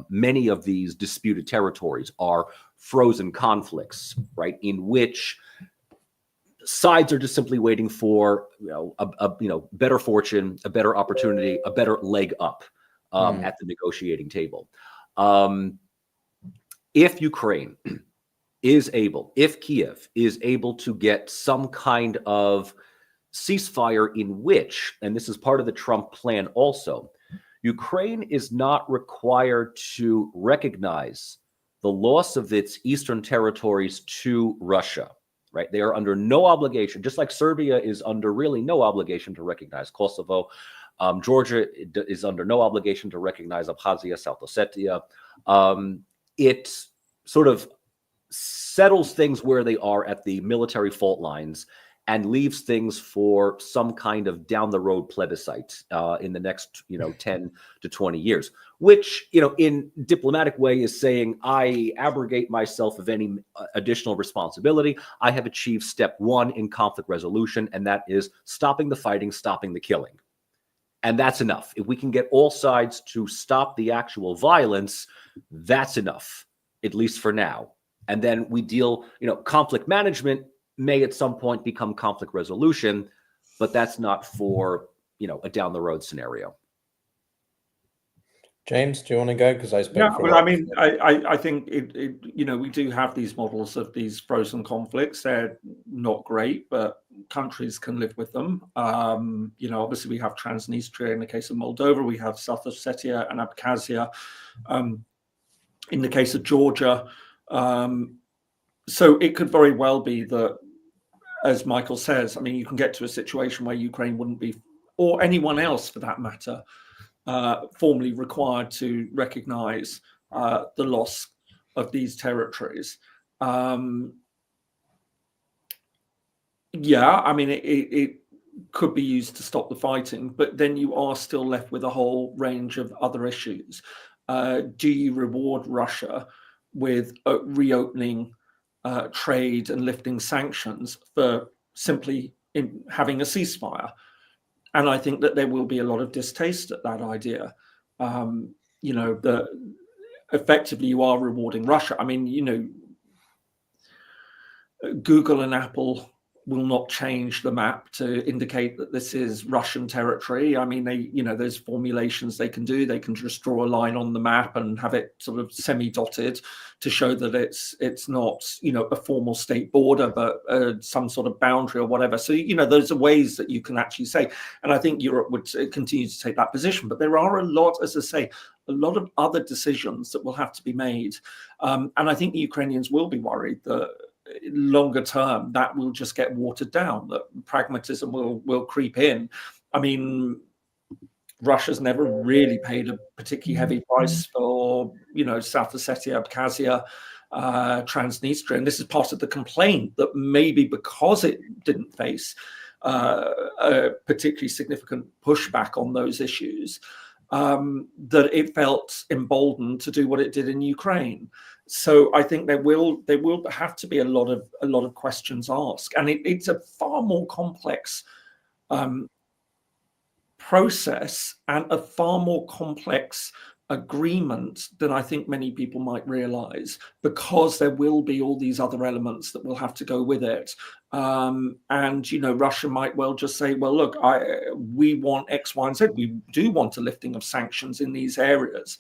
Many of these disputed territories are frozen conflicts, right, in which sides are just simply waiting for better fortune, a better opportunity, a better leg up at the negotiating table. If Ukraine if Kiev is able to get some kind of ceasefire in which, and this is part of the Trump plan also, Ukraine is not required to recognize the loss of its eastern territories to Russia, right? They are under no obligation, just like Serbia is under really no obligation to recognize Kosovo. Georgia is under no obligation to recognize Abkhazia, South Ossetia. It sort of settles things where they are at the military fault lines and leaves things for some kind of down the road plebiscite in the next 10 to 20 years, which in diplomatic way is saying, I abrogate myself of any additional responsibility. I have achieved step 1 in conflict resolution, and that is stopping the fighting, stopping the killing. And that's enough. If we can get all sides to stop the actual violence, that's enough, at least for now. And then we deal, conflict management may at some point become conflict resolution, but that's not for, a down the road scenario. James, do you want to go? Because I spoke. Yeah, well, I mean, I think we do have these models of these frozen conflicts. They're not great, but countries can live with them. Obviously we have Transnistria in the case of Moldova. We have South Ossetia and Abkhazia in the case of Georgia. So it could very well be that, as Michael says, I mean, you can get to a situation where Ukraine wouldn't be, or anyone else for that matter, formally required to recognize the loss of these territories. Yeah, I mean, it could be used to stop the fighting, but then you are still left with a whole range of other issues. Do you reward Russia with reopening trade and lifting sanctions for simply having a ceasefire? And I think that there will be a lot of distaste at that idea. That effectively you are rewarding Russia. I mean, Google and Apple will not change the map to indicate that this is Russian territory. I mean, there's formulations they can do. They can just draw a line on the map and have it sort of semi-dotted to show that it's not, a formal state border, but some sort of boundary or whatever. So, those are ways that you can actually say, and I think Europe would continue to take that position. But there are a lot, as I say, a lot of other decisions that will have to be made. And I think the Ukrainians will be worried that longer term that will just get watered down, that pragmatism will creep in. I mean, Russia's never really paid a particularly heavy price for South Ossetia, Abkhazia, Transnistria, and this is part of the complaint, that maybe because it didn't face a particularly significant pushback on those issues, that it felt emboldened to do what it did in Ukraine. So I think there will have to be a lot of questions asked, and it's a far more complex process and a far more complex agreement than I think many people might realize, because there will be all these other elements that will have to go with it. And Russia might well just say, well, look, we want X, Y, and Z. We do want a lifting of sanctions in these areas.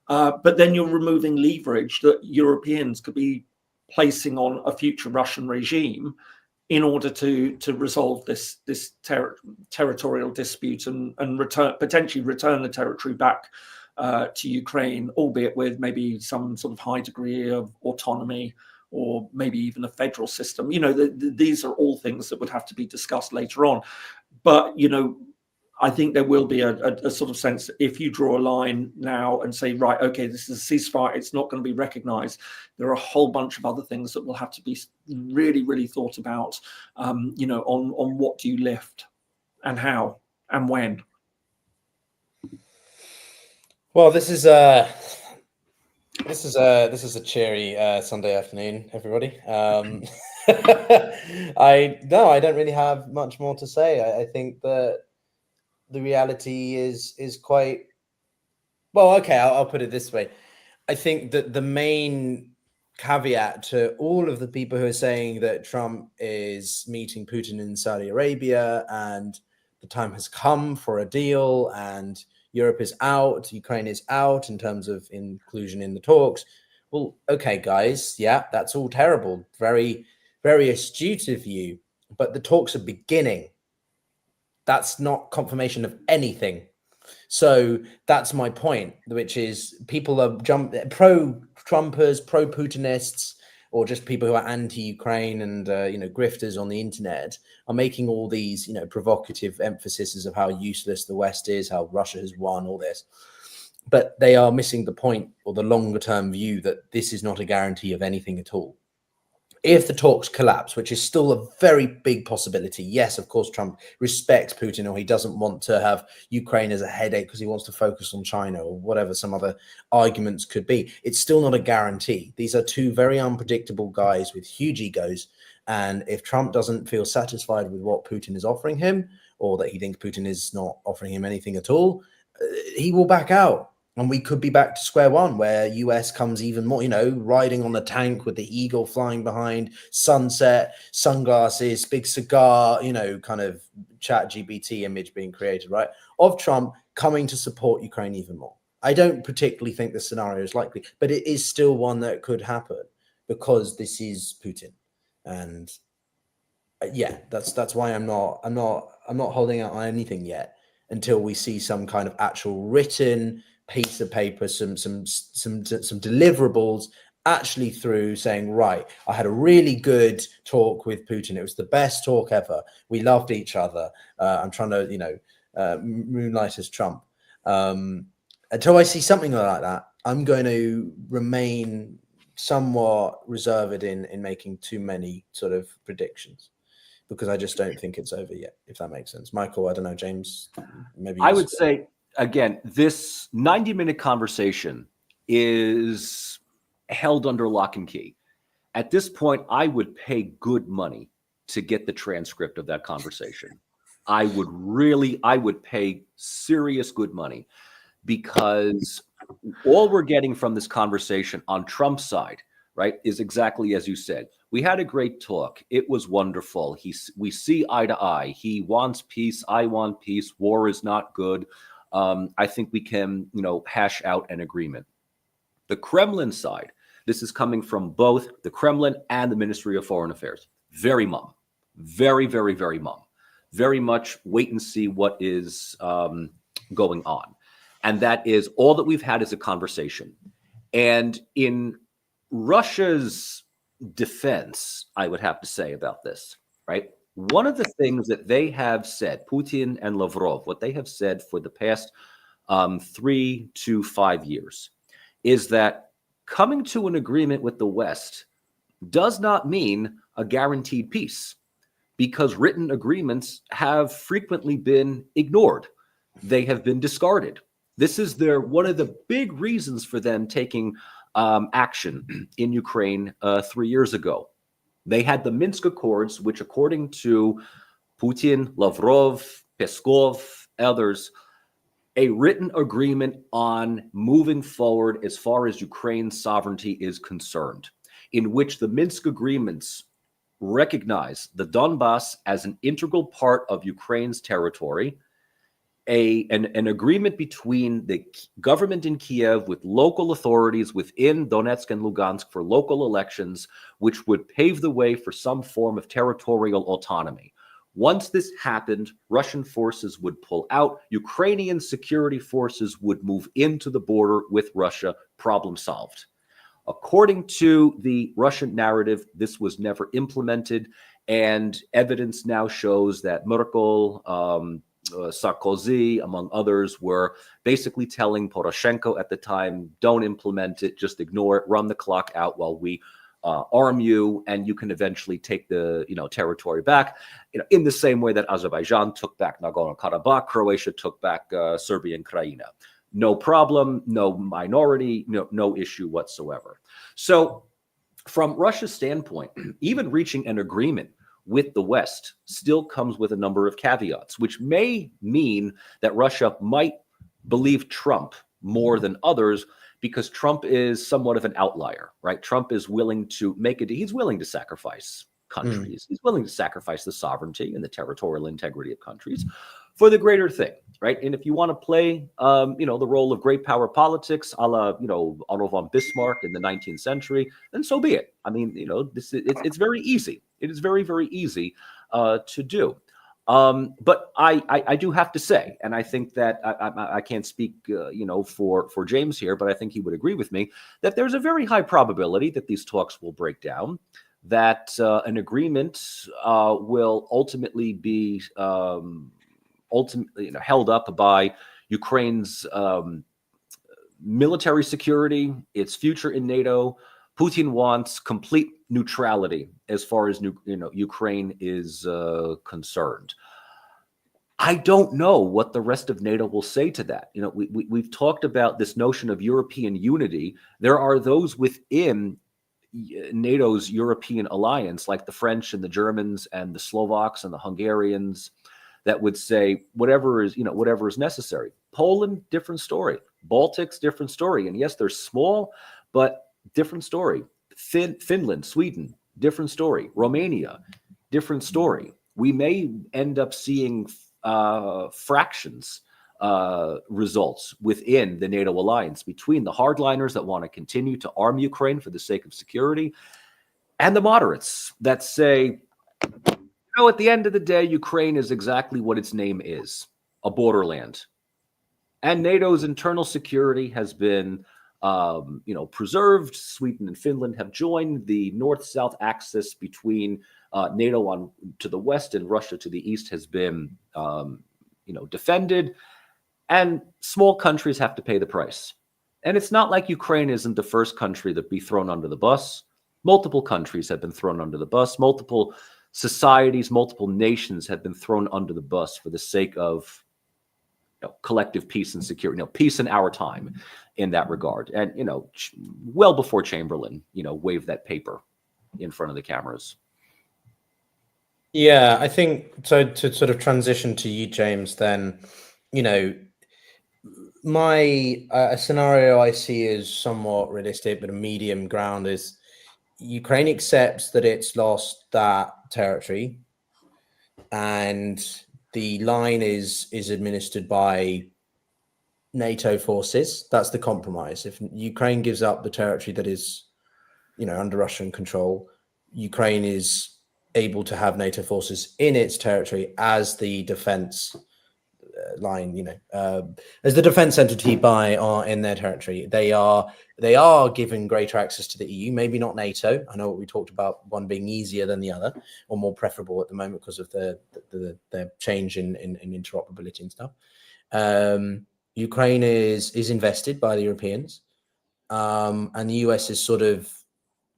But then you're removing leverage that Europeans could be placing on a future Russian regime in order to resolve this territorial dispute and potentially return the territory back to Ukraine, albeit with maybe some sort of high degree of autonomy, or maybe even a federal system. These are all things that would have to be discussed later on. But I think there will be a sort of sense that if you draw a line now and say, right, okay, this is a ceasefire, it's not going to be recognized. There are a whole bunch of other things that will have to be really, really thought about, on what do you lift and how and when. Well, this is a cheery Sunday afternoon, everybody. I don't really have much more to say. I think that the reality is quite well. Okay, I'll put it this way. I think that the main caveat to all of the people who are saying that Trump is meeting Putin in Saudi Arabia and the time has come for a deal and Europe is out, Ukraine is out in terms of inclusion in the talks. Well, okay, guys, yeah, that's all terrible. Very, very astute of you, but the talks are beginning. That's not confirmation of anything. So that's my point, which is people are pro-Trumpers, pro-Putinists, or just people who are anti-Ukraine and grifters on the internet are making all these provocative emphases of how useless the West is, how Russia has won, all this. But they are missing the point, or the longer-term view, that this is not a guarantee of anything at all. If the talks collapse, which is still a very big possibility, yes, of course, Trump respects Putin, or he doesn't want to have Ukraine as a headache because he wants to focus on China, or whatever some other arguments could be. It's still not a guarantee. These are two very unpredictable guys with huge egos. And if Trump doesn't feel satisfied with what Putin is offering him, or that he thinks Putin is not offering him anything at all, he will back out. And we could be back to square one, where US comes even more, riding on the tank with the eagle flying behind, sunset, sunglasses, big cigar, kind of ChatGPT image being created, right, of Trump coming to support Ukraine even more. I don't particularly think the scenario is likely, but it is still one that could happen because this is Putin. And yeah, that's why I'm not holding out on anything yet until we see some kind of actual written piece of paper, some deliverables actually through saying, right, I had a really good talk with Putin. It was the best talk ever. We loved each other. I'm trying to, moonlight as Trump. Until I see something like that, I'm going to remain somewhat reserved in making too many sort of predictions, because I just don't think it's over yet, if that makes sense. Michael, I don't know, James, maybe. I would say, again, this 90-minute conversation is held under lock and key. At this point, I would pay good money to get the transcript of that conversation. I would pay serious good money, because all we're getting from this conversation on Trump's side, right, is exactly as you said. We had a great talk. It was wonderful. We see eye to eye. He wants peace. I want peace. War is not good. I think we can, hash out an agreement. The Kremlin side, this is coming from both the Kremlin and the Ministry of Foreign Affairs. Very mum. Very, very, very mum. Very much wait and see what is going on. And that is all that we've had is a conversation. And in Russia's defense, I would have to say about this, right? One of the things that they have said, Putin and Lavrov, what they have said for the past 3 to 5 years, is that coming to an agreement with the West does not mean a guaranteed peace, because written agreements have frequently been ignored. They have been discarded. This is one of the big reasons for them taking action in Ukraine 3 years ago. They had the Minsk Accords, which according to Putin, Lavrov, Peskov, others, a written agreement on moving forward as far as Ukraine's sovereignty is concerned, in which the Minsk agreements recognize the Donbass as an integral part of Ukraine's territory, an agreement between the government in Kiev with local authorities within Donetsk and Lugansk for local elections, which would pave the way for some form of territorial autonomy. Once this happened, Russian forces would pull out. Ukrainian security forces would move into the border with Russia. Problem solved. According to the Russian narrative, this was never implemented, and evidence now shows that Merkel, Sarkozy, among others, were basically telling Poroshenko at the time, don't implement it, just ignore it, run the clock out while we arm you, and you can eventually take the territory back. In the same way that Azerbaijan took back Nagorno-Karabakh, Croatia took back Serbia and Krajina. No problem, no minority, no issue whatsoever. So from Russia's standpoint, even reaching an agreement with the West still comes with a number of caveats, which may mean that Russia might believe Trump more than others, because Trump is somewhat of an outlier, right? Trump is willing to he's willing to sacrifice countries. He's willing to sacrifice the sovereignty and the territorial integrity of countries for the greater thing, right? And if you want to play, the role of great power politics, a la, Otto von Bismarck in the 19th century, then so be it. I mean, it's very easy. It is very, very easy to do. But I do have to say, and I think that I can't speak, for James here, but I think he would agree with me that there's a very high probability that these talks will break down, that an agreement will ultimately be held up by Ukraine's military security, its future in NATO. Putin wants complete neutrality as far as Ukraine is concerned. I don't know what the rest of NATO will say to that. We've talked about this notion of European unity. There are those within NATO's European alliance, like the French and the Germans and the Slovaks and the Hungarians, that would say whatever is necessary. Poland, different story. Baltics, different story. And yes, they're small, but different story. Finland, Sweden, different story. Romania, different story. We may end up seeing fractions results within the NATO alliance between the hardliners that want to continue to arm Ukraine for the sake of security and the moderates that say, at the end of the day, Ukraine is exactly what its name is, a borderland. And NATO's internal security has been preserved. Sweden and Finland have joined. The north-south axis between NATO to the west and Russia to the east has been, defended. And small countries have to pay the price. And it's not like Ukraine isn't the first country to be thrown under the bus. Multiple countries have been thrown under the bus. Multiple societies, multiple nations have been thrown under the bus for the sake of collective peace and security, peace in our time in that regard. And, well before Chamberlain, waved that paper in front of the cameras. Yeah, I think so. To sort of transition to you, James, then, my a scenario I see is somewhat realistic, but a medium ground is Ukraine accepts that it's lost that territory, and the line is administered by NATO forces. That's the compromise. If Ukraine gives up the territory that is, under Russian control, Ukraine is able to have NATO forces in its territory as the defense line, as the defense entity in their territory. They are given greater access to the EU, maybe not NATO. I know what we talked about, one being easier than the other or more preferable at the moment because of the change in interoperability and stuff. Ukraine is invested by the Europeans, and the US is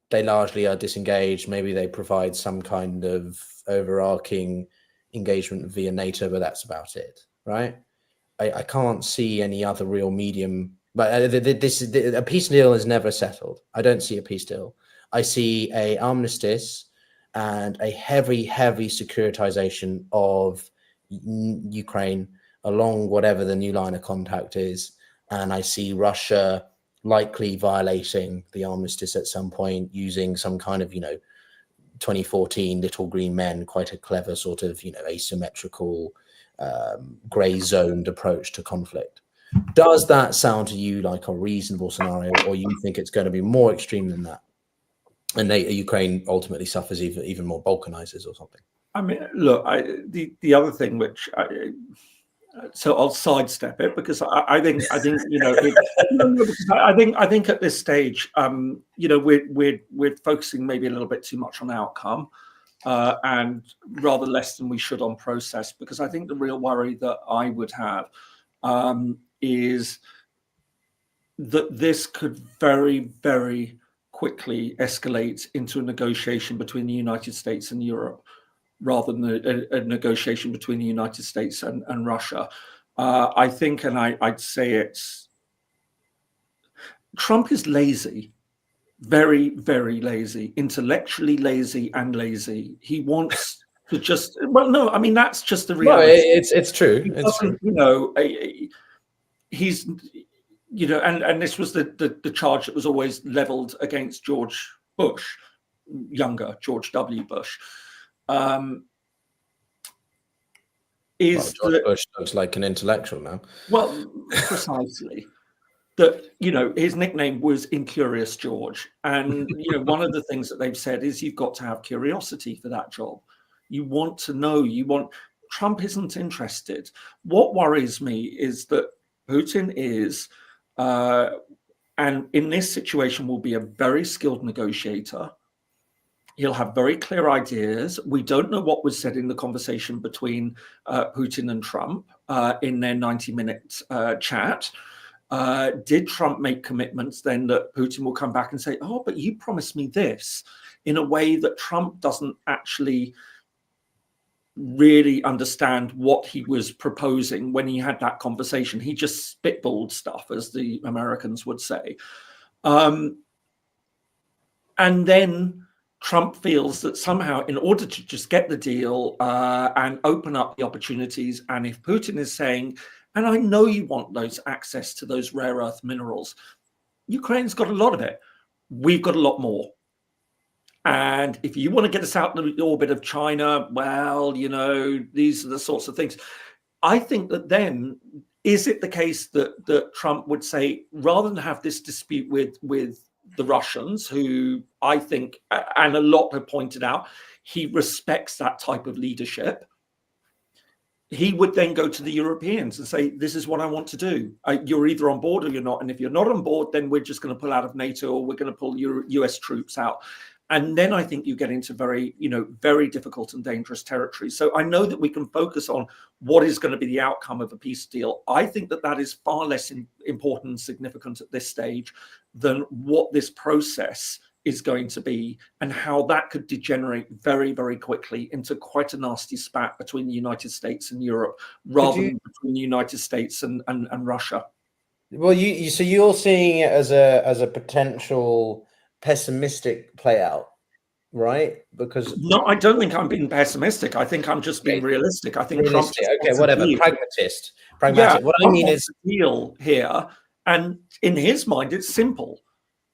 they largely are disengaged. Maybe they provide some kind of overarching engagement via NATO, but that's about it, right? I can't see any other real medium. But a peace deal is never settled. I don't see a peace deal. I see a armistice and a heavy securitization of Ukraine along whatever the new line of contact is. And I see Russia likely violating the armistice at some point using some kind of, 2014 Little Green Men, quite a clever sort of, asymmetrical, gray zoned approach to conflict. Does that sound to you like a reasonable scenario, or you think it's going to be more extreme than that? And Ukraine ultimately suffers even more, balkanizes or something. I mean, look, the other thing which so I'll sidestep it because I think I think at this stage, we're focusing maybe a little bit too much on outcome and rather less than we should on process. Because I think the real worry that I would have is that this could very, very quickly escalate into a negotiation between the United States and Europe, rather than a negotiation between the United States and Russia. I think, and I'd say Trump is lazy, very, very lazy, intellectually lazy and lazy. He wants to just, that's just the reality. No, it's true. It's true. He's, and this was the charge that was always leveled against George Bush, younger George W. Bush. George Bush looks like an intellectual now. Well, precisely. That, his nickname was Incurious George. And, one of the things that they've said is you've got to have curiosity for that job. You want to know, Trump isn't interested. What worries me is that Putin is, and in this situation will be a very skilled negotiator. He'll have very clear ideas. We don't know what was said in the conversation between Putin and Trump in their 90-minute chat. Did Trump make commitments then that Putin will come back and say, oh, but you promised me this, in a way that Trump doesn't actually really understand what he was proposing when he had that conversation. He just spitballed stuff, as the Americans would say. And then Trump feels that somehow, in order to just get the deal and open up the opportunities, and if Putin is saying, and I know you want those access to those rare earth minerals, Ukraine's got a lot of it. We've got a lot more. And if you want to get us out of the orbit of China, well, these are the sorts of things. I think that then, is it the case that Trump would say, rather than have this dispute with the Russians, who I think, and a lot have pointed out, he respects that type of leadership, he would then go to the Europeans and say, this is what I want to do. You're either on board or you're not. And if you're not on board, then we're just going to pull out of NATO, or we're going to pull US troops out. And then I think you get into very, very difficult and dangerous territory. So I know that we can focus on what is going to be the outcome of a peace deal. I think that is far less important and significant at this stage than what this process is going to be, and how that could degenerate very, very quickly into quite a nasty spat between the United States and Europe, rather than between the United States and Russia. Well, so you're seeing it as a potential pessimistic play out, right? Because no, I don't think I'm being pessimistic. I think I'm just being realistic. I think Trump. Okay, whatever. Pragmatic. Yeah, what I mean is deal here, and in his mind, it's simple.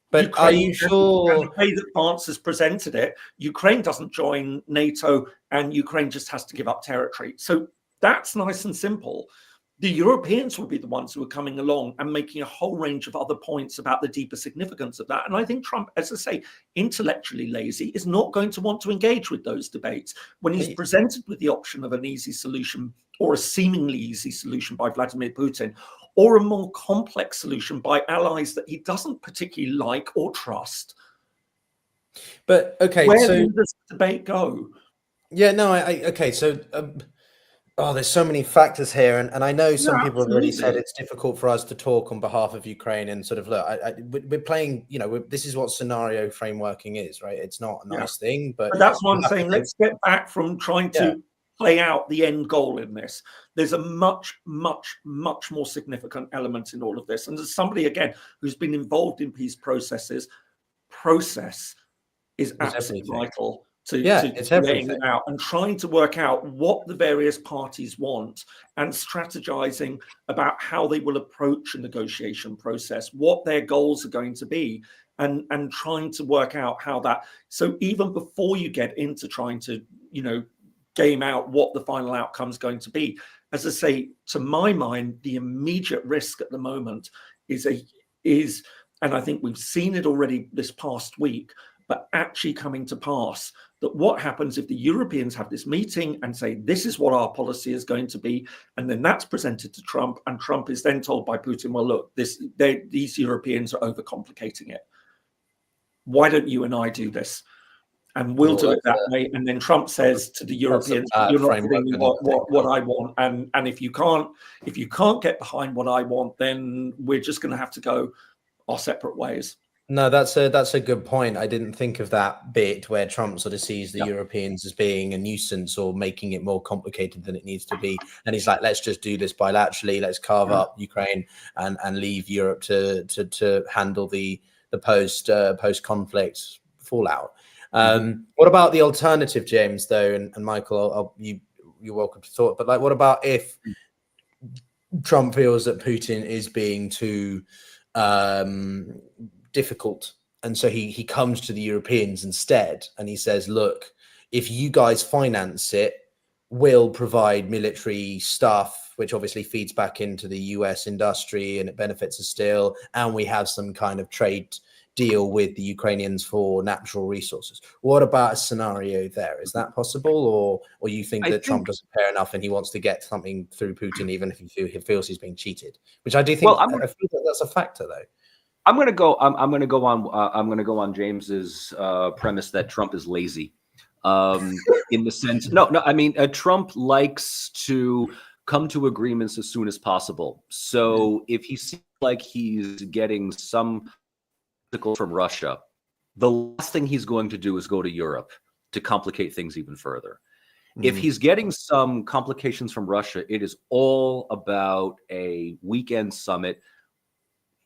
But are you sure? The way that France has presented it, Ukraine doesn't join NATO and Ukraine just has to give up territory. So that's nice and simple. The Europeans will be the ones who are coming along and making a whole range of other points about the deeper significance of that. And I think Trump, as I say, intellectually lazy, is not going to want to engage with those debates. When he's presented with the option of an easy solution or a seemingly easy solution by Vladimir Putin, or a more complex solution by allies that he doesn't particularly like or trust. But okay, where so does this debate go? Yeah, no, okay, so there's so many factors here, and I know some people have already said it's difficult for us to talk on behalf of Ukraine and sort of look. We're playing, this is what scenario frameworking is, right? It's not a nice thing, but that's what I'm saying. Let's get back from trying to play out the end goal in this. There's a much, much, much more significant element in all of this. And as somebody, again, who's been involved in peace processes, process is absolutely vital to laying it out and trying to work out what the various parties want and strategizing about how they will approach a negotiation process, what their goals are going to be, and trying to work out how that. So even before you get into trying to, game out what the final outcome is going to be, as I say, to my mind, the immediate risk at the moment is, and I think we've seen it already this past week, but actually coming to pass, that what happens if the Europeans have this meeting and say, this is what our policy is going to be, and then that's presented to Trump, and Trump is then told by Putin, well, look, these Europeans are overcomplicating it. Why don't you and I do this? And we'll do it that way. And then Trump says to the Europeans, you're not giving me what I want. And if you can't get behind what I want, then we're just going to have to go our separate ways. No, that's a good point. I didn't think of that bit where Trump sort of sees the Europeans as being a nuisance or making it more complicated than it needs to be. And he's like, let's just do this bilaterally. Let's carve up Ukraine and leave Europe to handle the post-conflict fallout. What about the alternative, James, though? And Michael, you're welcome to thought. But what about if Trump feels that Putin is being too difficult, and so he comes to the Europeans instead, and he says, look, if you guys finance it, we'll provide military stuff, which obviously feeds back into the US industry and it benefits us still, and we have some kind of trade deal with the Ukrainians for natural resources. What about a scenario there? Is that possible, or you think that Trump doesn't care enough and he wants to get something through Putin even if he feels he's being cheated? Which I do think. I feel that that's a factor, though. I'm going to go on James's premise that Trump is lazy, in the sense. No. I mean, Trump likes to come to agreements as soon as possible. So if he seems like he's getting some from Russia, the last thing he's going to do is go to Europe to complicate things even further. If he's getting some complications from Russia, it is all about a weekend summit,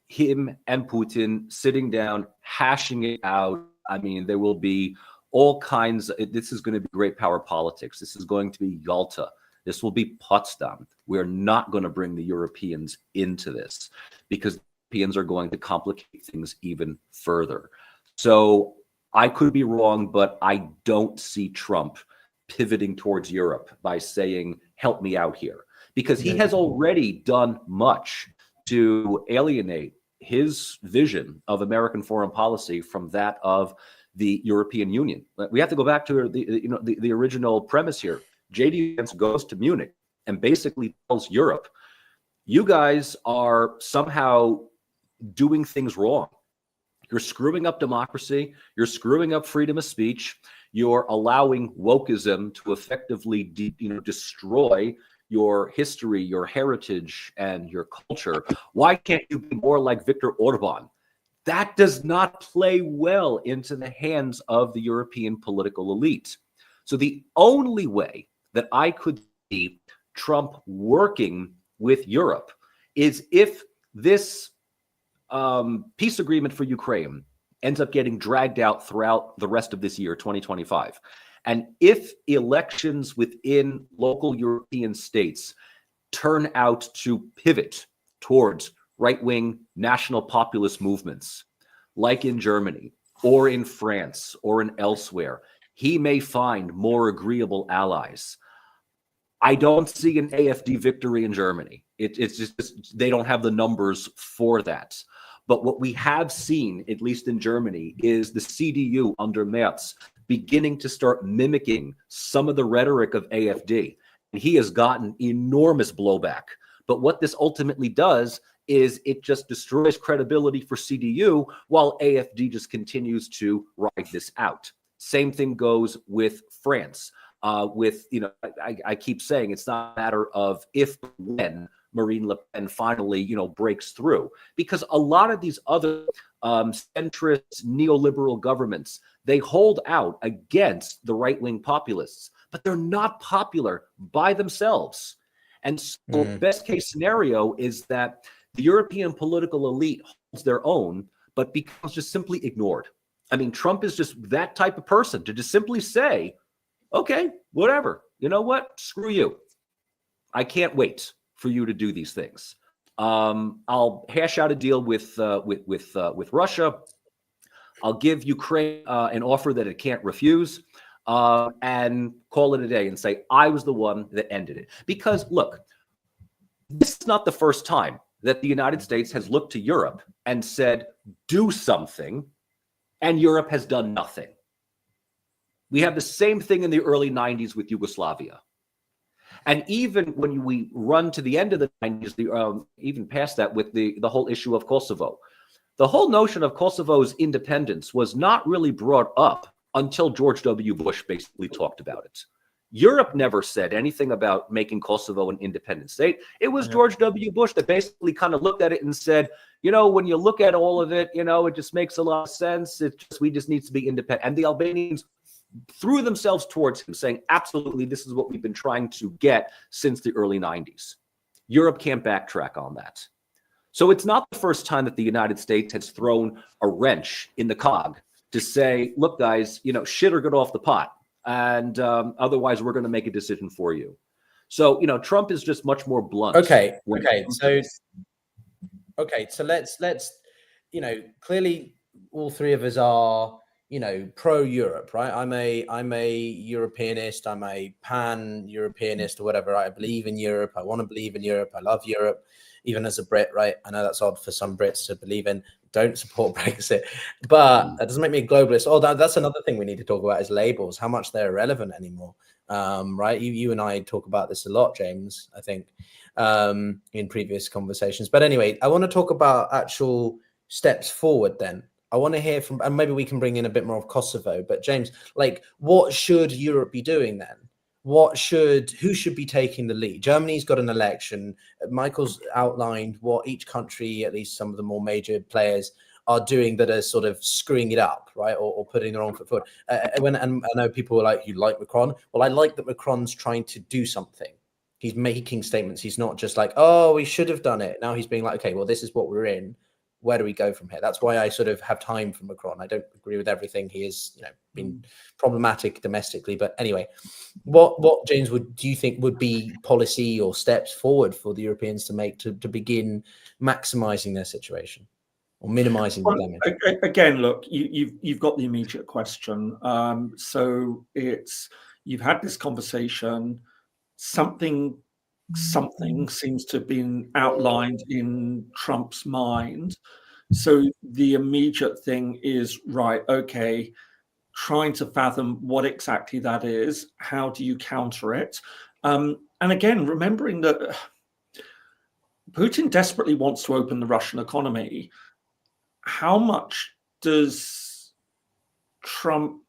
him and Putin sitting down, hashing it out. I mean, there will be all kinds. This is going to be great power politics. This is going to be Yalta. This will be Potsdam. We're not going to bring the Europeans into this because Europeans are going to complicate things even further. So I could be wrong, but I don't see Trump pivoting towards Europe by saying, help me out here, because he has already done much to alienate his vision of American foreign policy from that of the European Union. We have to go back to the original premise here. J.D. Vance goes to Munich and basically tells Europe, you guys are somehow doing things wrong. You're screwing up democracy. You're screwing up freedom of speech. You're allowing wokeism to effectively destroy your history, your heritage, and your culture. Why can't you be more like Viktor Orban? That does not play well into the hands of the European political elite. So the only way that I could see Trump working with Europe is if this peace agreement for Ukraine ends up getting dragged out throughout the rest of this year, 2025. And if elections within local European states turn out to pivot towards right-wing national populist movements, like in Germany or in France or in elsewhere, he may find more agreeable allies. I don't see an AfD victory in Germany. It's just they don't have the numbers for that. But what we have seen, at least in Germany, is the CDU under Merz beginning to start mimicking some of the rhetoric of AfD. And he has gotten enormous blowback. But what this ultimately does is it just destroys credibility for CDU while AfD just continues to ride this out. Same thing goes with France. I keep saying it's not a matter of if, when Marine Le Pen finally, breaks through, because a lot of these other centrist neoliberal governments, they hold out against the right-wing populists, but they're not popular by themselves. And so best case scenario is that the European political elite holds their own, but becomes just simply ignored. I mean, Trump is just that type of person to just simply say, okay, whatever. You know what? Screw you. I can't wait for you to do these things. I'll hash out a deal with Russia. I'll give Ukraine an offer that it can't refuse, and call it a day and say, I was the one that ended it. Because look, this is not the first time that the United States has looked to Europe and said, do something, and Europe has done nothing. We have the same thing in the early 90s with Yugoslavia. And even when we run to the end of the 90s, even past that with the whole issue of Kosovo, the whole notion of Kosovo's independence was not really brought up until George W. Bush basically talked about it. Europe never said anything about making Kosovo an independent state. It was George W. Bush that basically kind of looked at it and said, when you look at all of it, it just makes a lot of sense. We just need to be independent. And the Albanians threw themselves towards him saying, absolutely, this is what we've been trying to get since the early 90s. Europe can't backtrack on that. So it's not the first time that the United States has thrown a wrench in the cog to say, look, guys, shit or get off the pot. And otherwise, we're going to make a decision for you. So, Trump is just much more blunt. Okay. So let's clearly all three of us are, pro-Europe, right? I'm a Europeanist. I'm a pan-Europeanist or whatever. I believe in Europe. I want to believe in Europe. I love Europe, even as a Brit, right? I know that's odd for some Brits to believe in. Don't support Brexit, but that doesn't make me a globalist. Oh, that's another thing we need to talk about is labels, how much they're irrelevant anymore, right? You and I talk about this a lot, James, I think, in previous conversations. But anyway, I want to talk about actual steps forward then. I want to hear from, and maybe we can bring in a bit more of Kosovo, but James, what should Europe be doing then? Who should be taking the lead? Germany's got an election. Michael's outlined what each country, at least some of the more major players, are doing that are sort of screwing it up, right? Or putting their own foot forward. And I know people are like, you like Macron? Well, I like that Macron's trying to do something. He's making statements. He's not just like, oh, we should have done it. Now he's being like, okay, well, this is what we're in. Where do we go from here? That's why I sort of have time for Macron. I don't agree with everything. He has, been problematic domestically. But anyway, what James, do you think would be policy or steps forward for the Europeans to make to begin maximizing their situation or minimizing the damage? Again, look, you've got the immediate question. So you've had this conversation. Something seems to have been outlined in Trump's mind. So the immediate thing is, right, okay, trying to fathom what exactly that is. How do you counter it? And again, remembering that Putin desperately wants to open the Russian economy. How much does Trump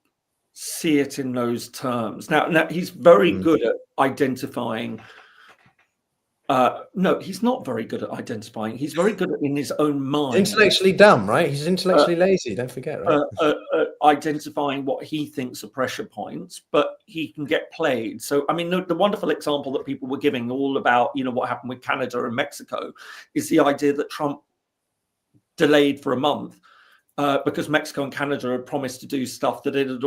see it in those terms? Now he's very good at identifying. No, he's not very good at identifying. He's very good at in his own mind. Intellectually dumb, right? He's intellectually lazy. Don't forget, right? Identifying what he thinks are pressure points, but he can get played. So, I mean, the wonderful example that people were giving all about, what happened with Canada and Mexico is the idea that Trump delayed for a month because Mexico and Canada had promised to do stuff that they'd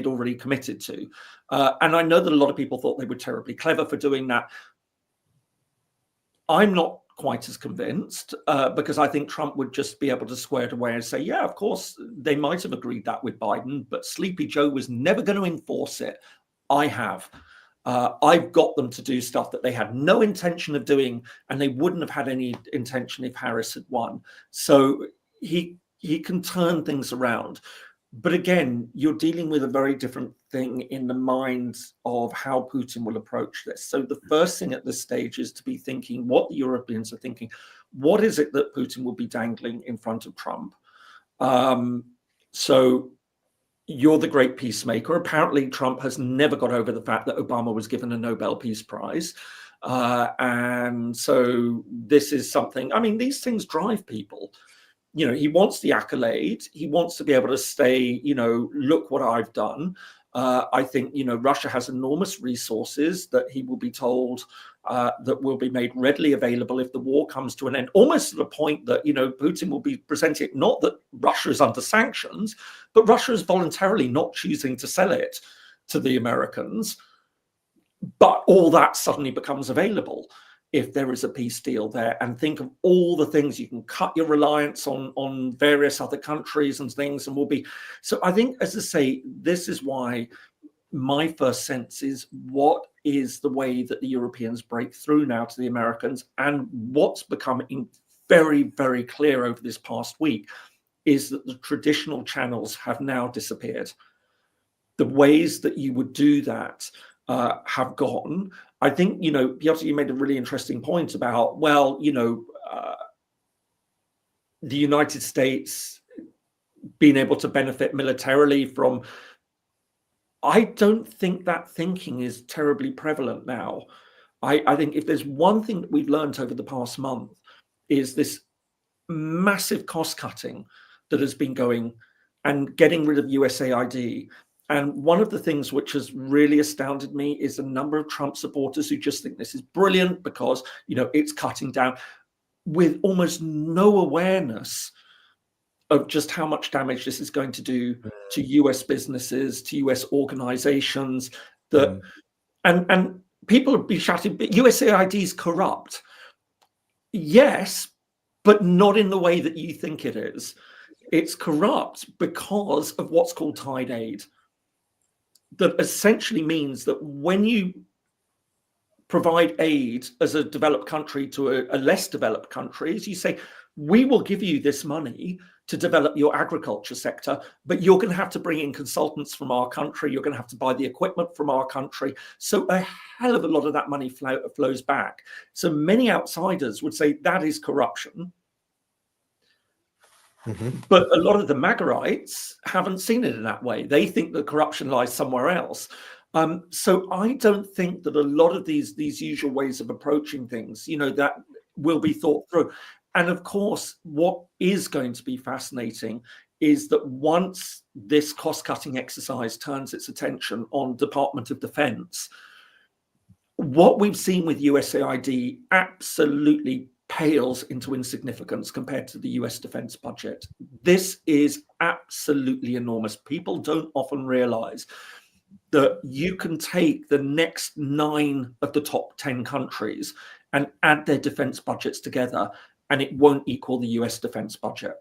already committed to. And I know that a lot of people thought they were terribly clever for doing that. I'm not quite as convinced because I think Trump would just be able to square it away and say, yeah, of course, they might have agreed that with Biden, but Sleepy Joe was never going to enforce it. I have. I've got them to do stuff that they had no intention of doing, and they wouldn't have had any intention if Harris had won. So he can turn things around. But again, you're dealing with a very different thing in the minds of how Putin will approach this. So the first thing at this stage is to be thinking what the Europeans are thinking. What is it that Putin will be dangling in front of Trump? So you're the great peacemaker. Apparently, Trump has never got over the fact that Obama was given a Nobel Peace Prize. And so this is something, I mean, these things drive people. You know, he wants the accolade. He wants to be able to say, you know, look what I've done. I think, you know, Russia has enormous resources that he will be told that will be made readily available if the war comes to an end, almost to the point that, you know, Putin will be presenting it, not that Russia is under sanctions, but Russia is voluntarily not choosing to sell it to the Americans. But all that suddenly becomes available if there is a peace deal there, and think of all the things you can cut your reliance on various other countries and things, and will be. So I think, as I say, this is why my first sense is what is the way that the Europeans break through now to the Americans, and what's becoming very, very clear over this past week is that the traditional channels have now disappeared. The ways that you would do that have gone. I think, you know, Pyotry, you made a really interesting point about, well, you know, the United States being able to benefit militarily from. I don't think that thinking is terribly prevalent now. I think if there's one thing that we've learned over the past month is this massive cost cutting that has been going and getting rid of USAID. And one of the things which has really astounded me is the number of Trump supporters who just think this is brilliant because, you know, it's cutting down, with almost no awareness of just how much damage this is going to do to US businesses, to US organizations. That and people would be shouting, but USAID is corrupt. Yes, but not in the way that you think it is. It's corrupt because of what's called tied aid. That essentially means that when you provide aid as a developed country to a less developed country, as you say, we will give you this money to develop your agriculture sector, but you're going to have to bring in consultants from our country. You're going to have to buy the equipment from our country. So a hell of a lot of that money flows back. So many outsiders would say that is corruption. But a lot of the MAGAites haven't seen it in that way. They think the corruption lies somewhere else. So I don't think that a lot of these usual ways of approaching things, you know, that will be thought through. And of course, what is going to be fascinating is that once this cost-cutting exercise turns its attention on Department of Defense, what we've seen with USAID absolutely pales into insignificance compared to the US defense budget. This is absolutely enormous. People don't often realize that you can take the next 9 of the top 10 countries and add their defense budgets together, and it won't equal the US defense budget.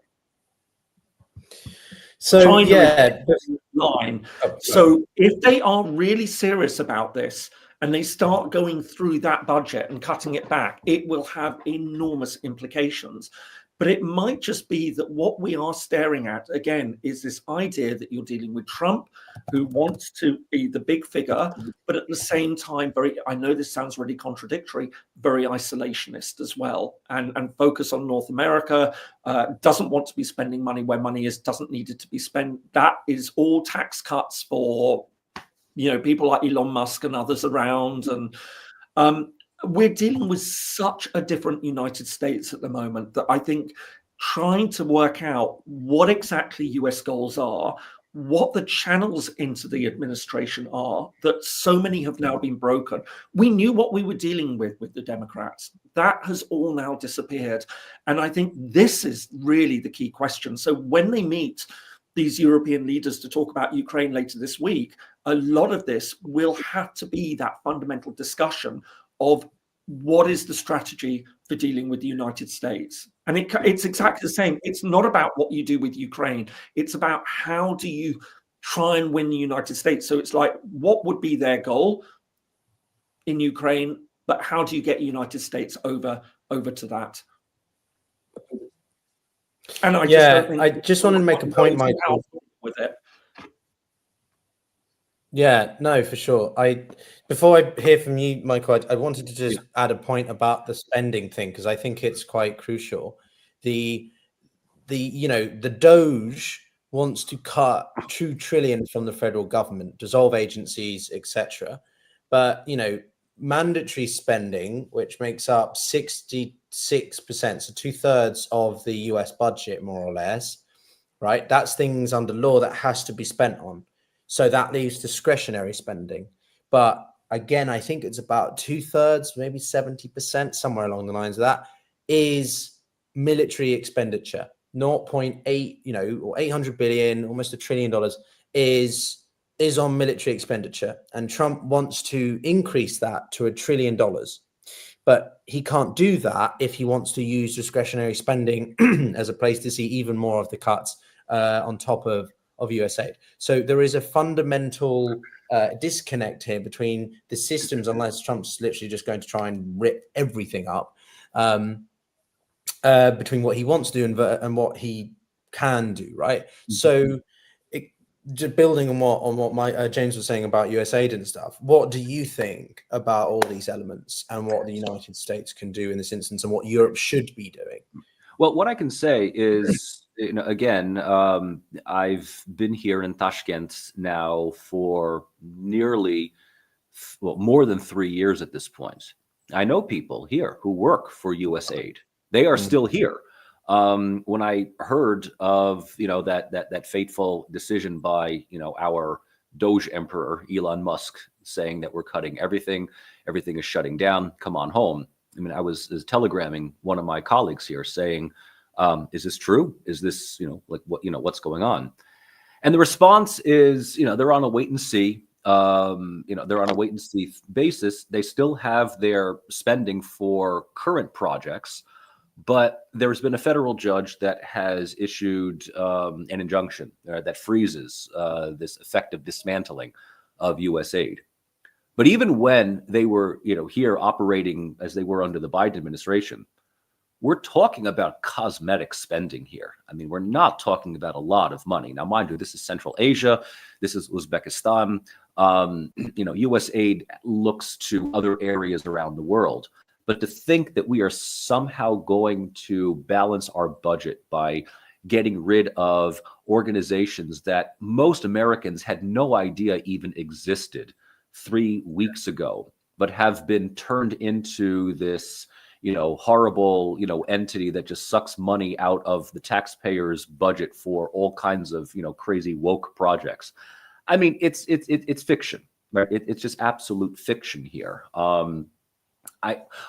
So, China yeah. is line. So if they are really serious about this, and they start going through that budget and cutting it back, it will have enormous implications. But it might just be that what we are staring at, again, is this idea that you're dealing with Trump, who wants to be the big figure, but at the same time, I know this sounds really contradictory, very isolationist as well, and focus on North America, doesn't want to be spending money where money doesn't need it to be spent. That is all tax cuts for, you know, people like Elon Musk and others around. And we're dealing with such a different United States at the moment that I think trying to work out what exactly US goals are, what the channels into the administration are, that so many have now been broken. We knew what we were dealing with the Democrats. That has all now disappeared. And I think this is really the key question. So when they meet these European leaders to talk about Ukraine later this week, a lot of this will have to be that fundamental discussion of what is the strategy for dealing with the United States? And it's exactly the same. It's not about what you do with Ukraine. It's about how do you try and win the United States. So it's like, what would be their goal in Ukraine, but how do you get the United States over to that? And I just wanted to make a point, Michael. With it. Yeah, no, for sure. Before I hear from you, Michael, I wanted to just add a point about the spending thing, because I think it's quite crucial. The Doge wants to cut 2 trillion from the federal government, dissolve agencies, etc. But mandatory spending, which makes up 66%, so 2/3 of the US budget, more or less, right? That's things under law that has to be spent on. So that leaves discretionary spending. But again, I think it's about 2/3, maybe 70%, somewhere along the lines of that, is military expenditure. 0.8, or 800 billion, almost $1 trillion is on military expenditure. And Trump wants to increase that to $1 trillion. But he can't do that if he wants to use discretionary spending as a place to see even more of the cuts on top of US aid. So there is a fundamental disconnect here between the systems, unless Trump's literally just going to try and rip everything up, between what he wants to do and what he can do, right? Mm-hmm. So just building on what James was saying about US aid and stuff, what do you think about all these elements and what the United States can do in this instance and what Europe should be doing? Well, what I can say is, again, I've been here in Tashkent now for more than 3 years at this point. I know people here who work for US aid. They are still here. When I heard of that fateful decision by our Doge emperor Elon Musk saying that we're cutting everything is shutting down, come on home. I mean, I was telegramming one of my colleagues here saying, is this true? Is this, what's going on? And the response is, they're on a wait and see. They're on a wait and see basis. They still have their spending for current projects, but there's been a federal judge that has issued an injunction that freezes this effective dismantling of US aid. But even when they were, here operating as they were under the Biden administration, we're talking about cosmetic spending here. I mean, we're not talking about a lot of money. Now, mind you, this is Central Asia. This is Uzbekistan. US aid looks to other areas around the world. But to think that we are somehow going to balance our budget by getting rid of organizations that most Americans had no idea even existed 3 weeks ago, but have been turned into this, horrible, entity that just sucks money out of the taxpayers' budget for all kinds of, crazy woke projects. I mean, it's fiction, right? It's just absolute fiction here.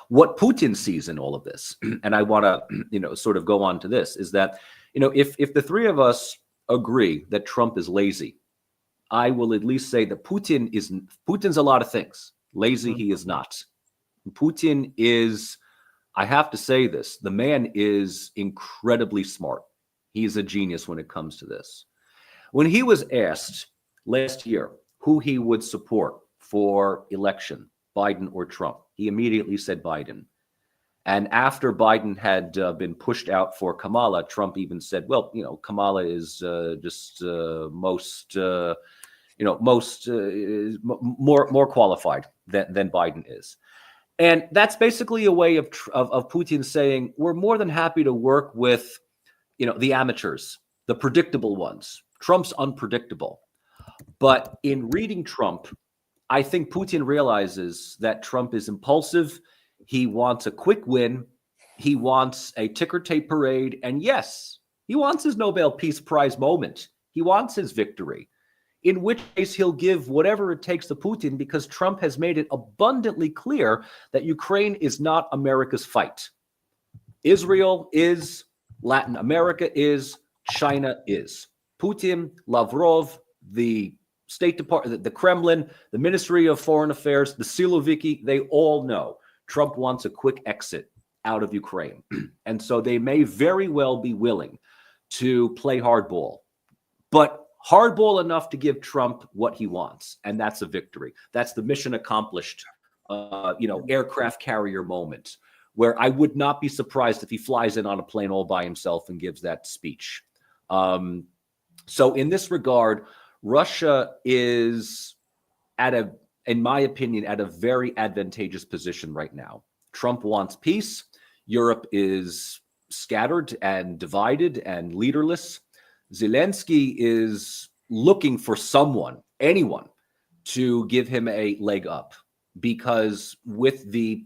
What Putin sees in all of this, and I want to, sort of go on to this, is that, if the three of us agree that Trump is lazy, I will at least say that Putin's a lot of things. Lazy, he is not. Putin is, I have to say this, the man is incredibly smart. He's a genius when it comes to this. When he was asked last year who he would support for election, Biden or Trump, he immediately said Biden. And after Biden had been pushed out for Kamala, Trump even said, well, Kamala is just more qualified than Biden is. And that's basically a way of Putin saying, we're more than happy to work with, the amateurs, the predictable ones. Trump's unpredictable. But in reading Trump, I think Putin realizes that Trump is impulsive. He wants a quick win. He wants a ticker tape parade. And yes, he wants his Nobel Peace Prize moment. He wants his victory, in which case he'll give whatever it takes to Putin, because Trump has made it abundantly clear that Ukraine is not America's fight. Israel is, Latin America is, China is. Putin, Lavrov, the State Department, the Kremlin, the Ministry of Foreign Affairs, the Siloviki, they all know Trump wants a quick exit out of Ukraine. And so they may very well be willing to play hardball, but hardball enough to give Trump what he wants. And that's a victory. That's the mission accomplished, aircraft carrier moment, where I would not be surprised if he flies in on a plane all by himself and gives that speech. So in this regard, Russia is in my opinion, at a very advantageous position right now. Trump wants peace. Europe is scattered and divided and leaderless. Zelensky is looking for anyone, to give him a leg up, because with the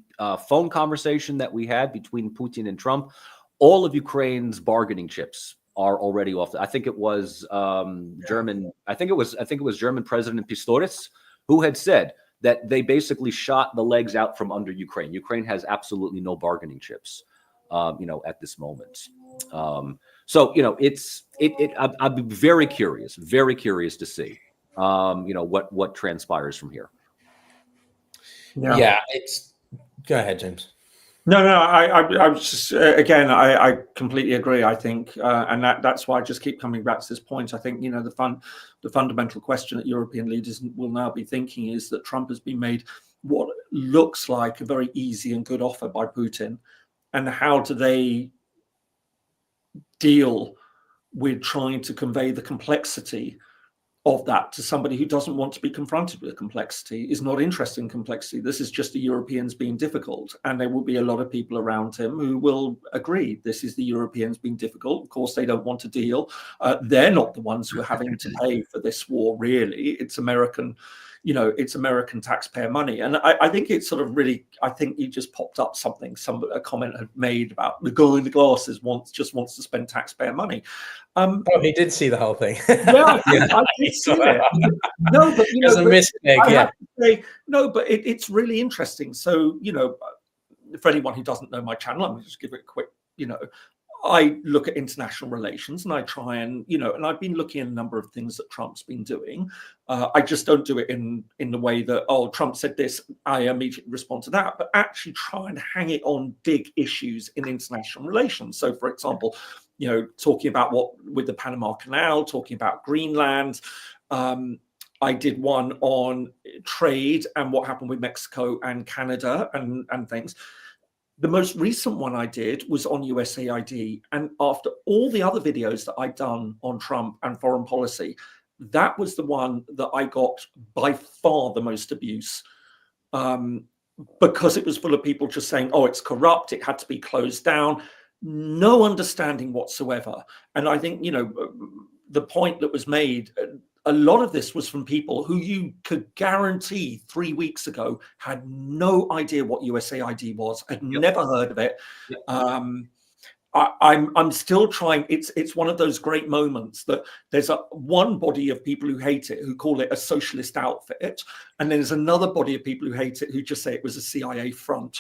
phone conversation that we had between Putin and Trump, all of Ukraine's bargaining chips are already off. I think it was German. I think it was German President Pistorius who had said that they basically shot the legs out from under Ukraine. Ukraine has absolutely no bargaining chips, at this moment. I'd be very curious to see, what transpires from here. Yeah, go ahead, James. No, I was just again, I completely agree. I think, and that's why I just keep coming back to this point. I think, the fundamental question that European leaders will now be thinking is that Trump has been made what looks like a very easy and good offer by Putin, and how do they deal with trying to convey the complexity of that to somebody who doesn't want to be confronted with complexity, is not interested in complexity. This is just the Europeans being difficult. And there will be a lot of people around him who will agree this is the Europeans being difficult. Of course, they don't want to deal. They're not the ones who are having to pay for this war, really. It's American, it's American taxpayer money. And I think it's sort of really, I think you just popped up a comment had made about the guy in the glasses just wants to spend taxpayer money. He did see the whole thing. Yeah, I did see it. No, but it was a mistake. Yeah. No, but it's really interesting. So, for anyone who doesn't know my channel, I'm going to just give it a quick, I look at international relations and I try and, and I've been looking at a number of things that Trump's been doing. I just don't do it in the way that, Trump said this, I immediately respond to that, but actually try and hang it on big issues in international relations. So, for example, talking about with the Panama Canal, talking about Greenland. I did one on trade and what happened with Mexico and Canada and things. The most recent one I did was on USAID. And after all the other videos that I'd done on Trump and foreign policy, that was the one that I got by far the most abuse, because it was full of people just saying, it's corrupt, it had to be closed down. No understanding whatsoever. And I think, the point that was made, a lot of this was from people who you could guarantee 3 weeks ago had no idea what USAID was, had never heard of it. I'm still trying. It's one of those great moments that there's one body of people who hate it, who call it a socialist outfit, and then there's another body of people who hate it, who just say it was a CIA front.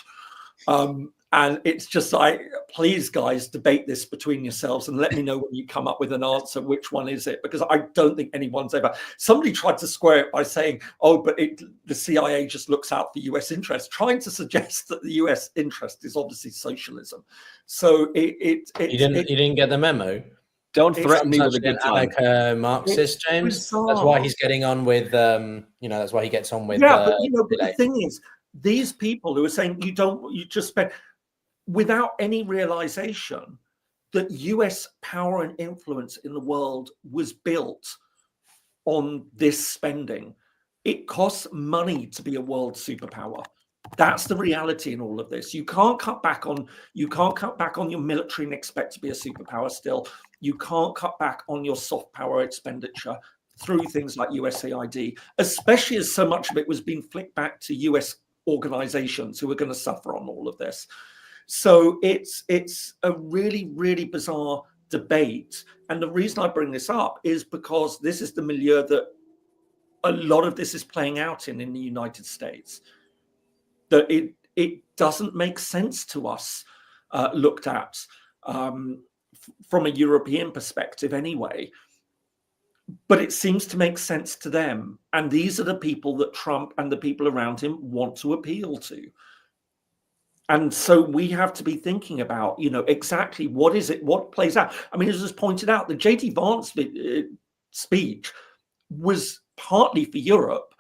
And it's just like, please, guys, debate this between yourselves and let me know when you come up with an answer, which one is it? Because I don't think anyone's ever. Somebody tried to square it by saying, but the CIA just looks out for US interests, trying to suggest that the US interest is obviously socialism. So you didn't get the memo. Don't threaten me with a good time. Like a Marxist, James. Bizarre. That's why he's getting on with, that's why he gets on with. Yeah, but the thing is, these people who are saying you just spend, without any realization that US power and influence in the world was built on this spending. It costs money to be a world superpower. That's the reality in all of this. You can't cut back on your military and expect to be a superpower still. You can't cut back on your soft power expenditure through things like USAID, especially as so much of it was being flicked back to US organizations who are going to suffer on all of this. So it's a really, really bizarre debate. And the reason I bring this up is because this is the milieu that a lot of this is playing out in the United States. That it doesn't make sense to us, looked at from a European perspective anyway. But it seems to make sense to them. And these are the people that Trump and the people around him want to appeal to. And so we have to be thinking about, exactly what is it, what plays out. I mean, as was pointed out, the J.D. Vance speech was partly for Europe,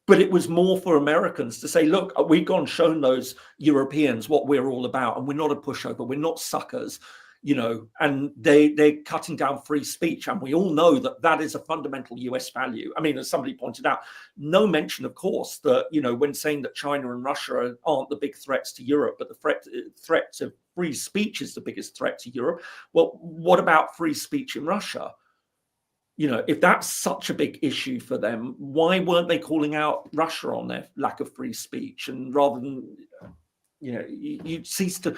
but it was more for Americans to say, look, we've gone shown those Europeans what we're all about, and we're not a pushover, we're not suckers, and they're cutting down free speech. And we all know that that is a fundamental US value. I mean, as somebody pointed out, no mention, of course, that, when saying that China and Russia aren't the big threats to Europe, but the threat to free speech is the biggest threat to Europe. Well, what about free speech in Russia? If that's such a big issue for them, why weren't they calling out Russia on their lack of free speech? And rather than, you cease to.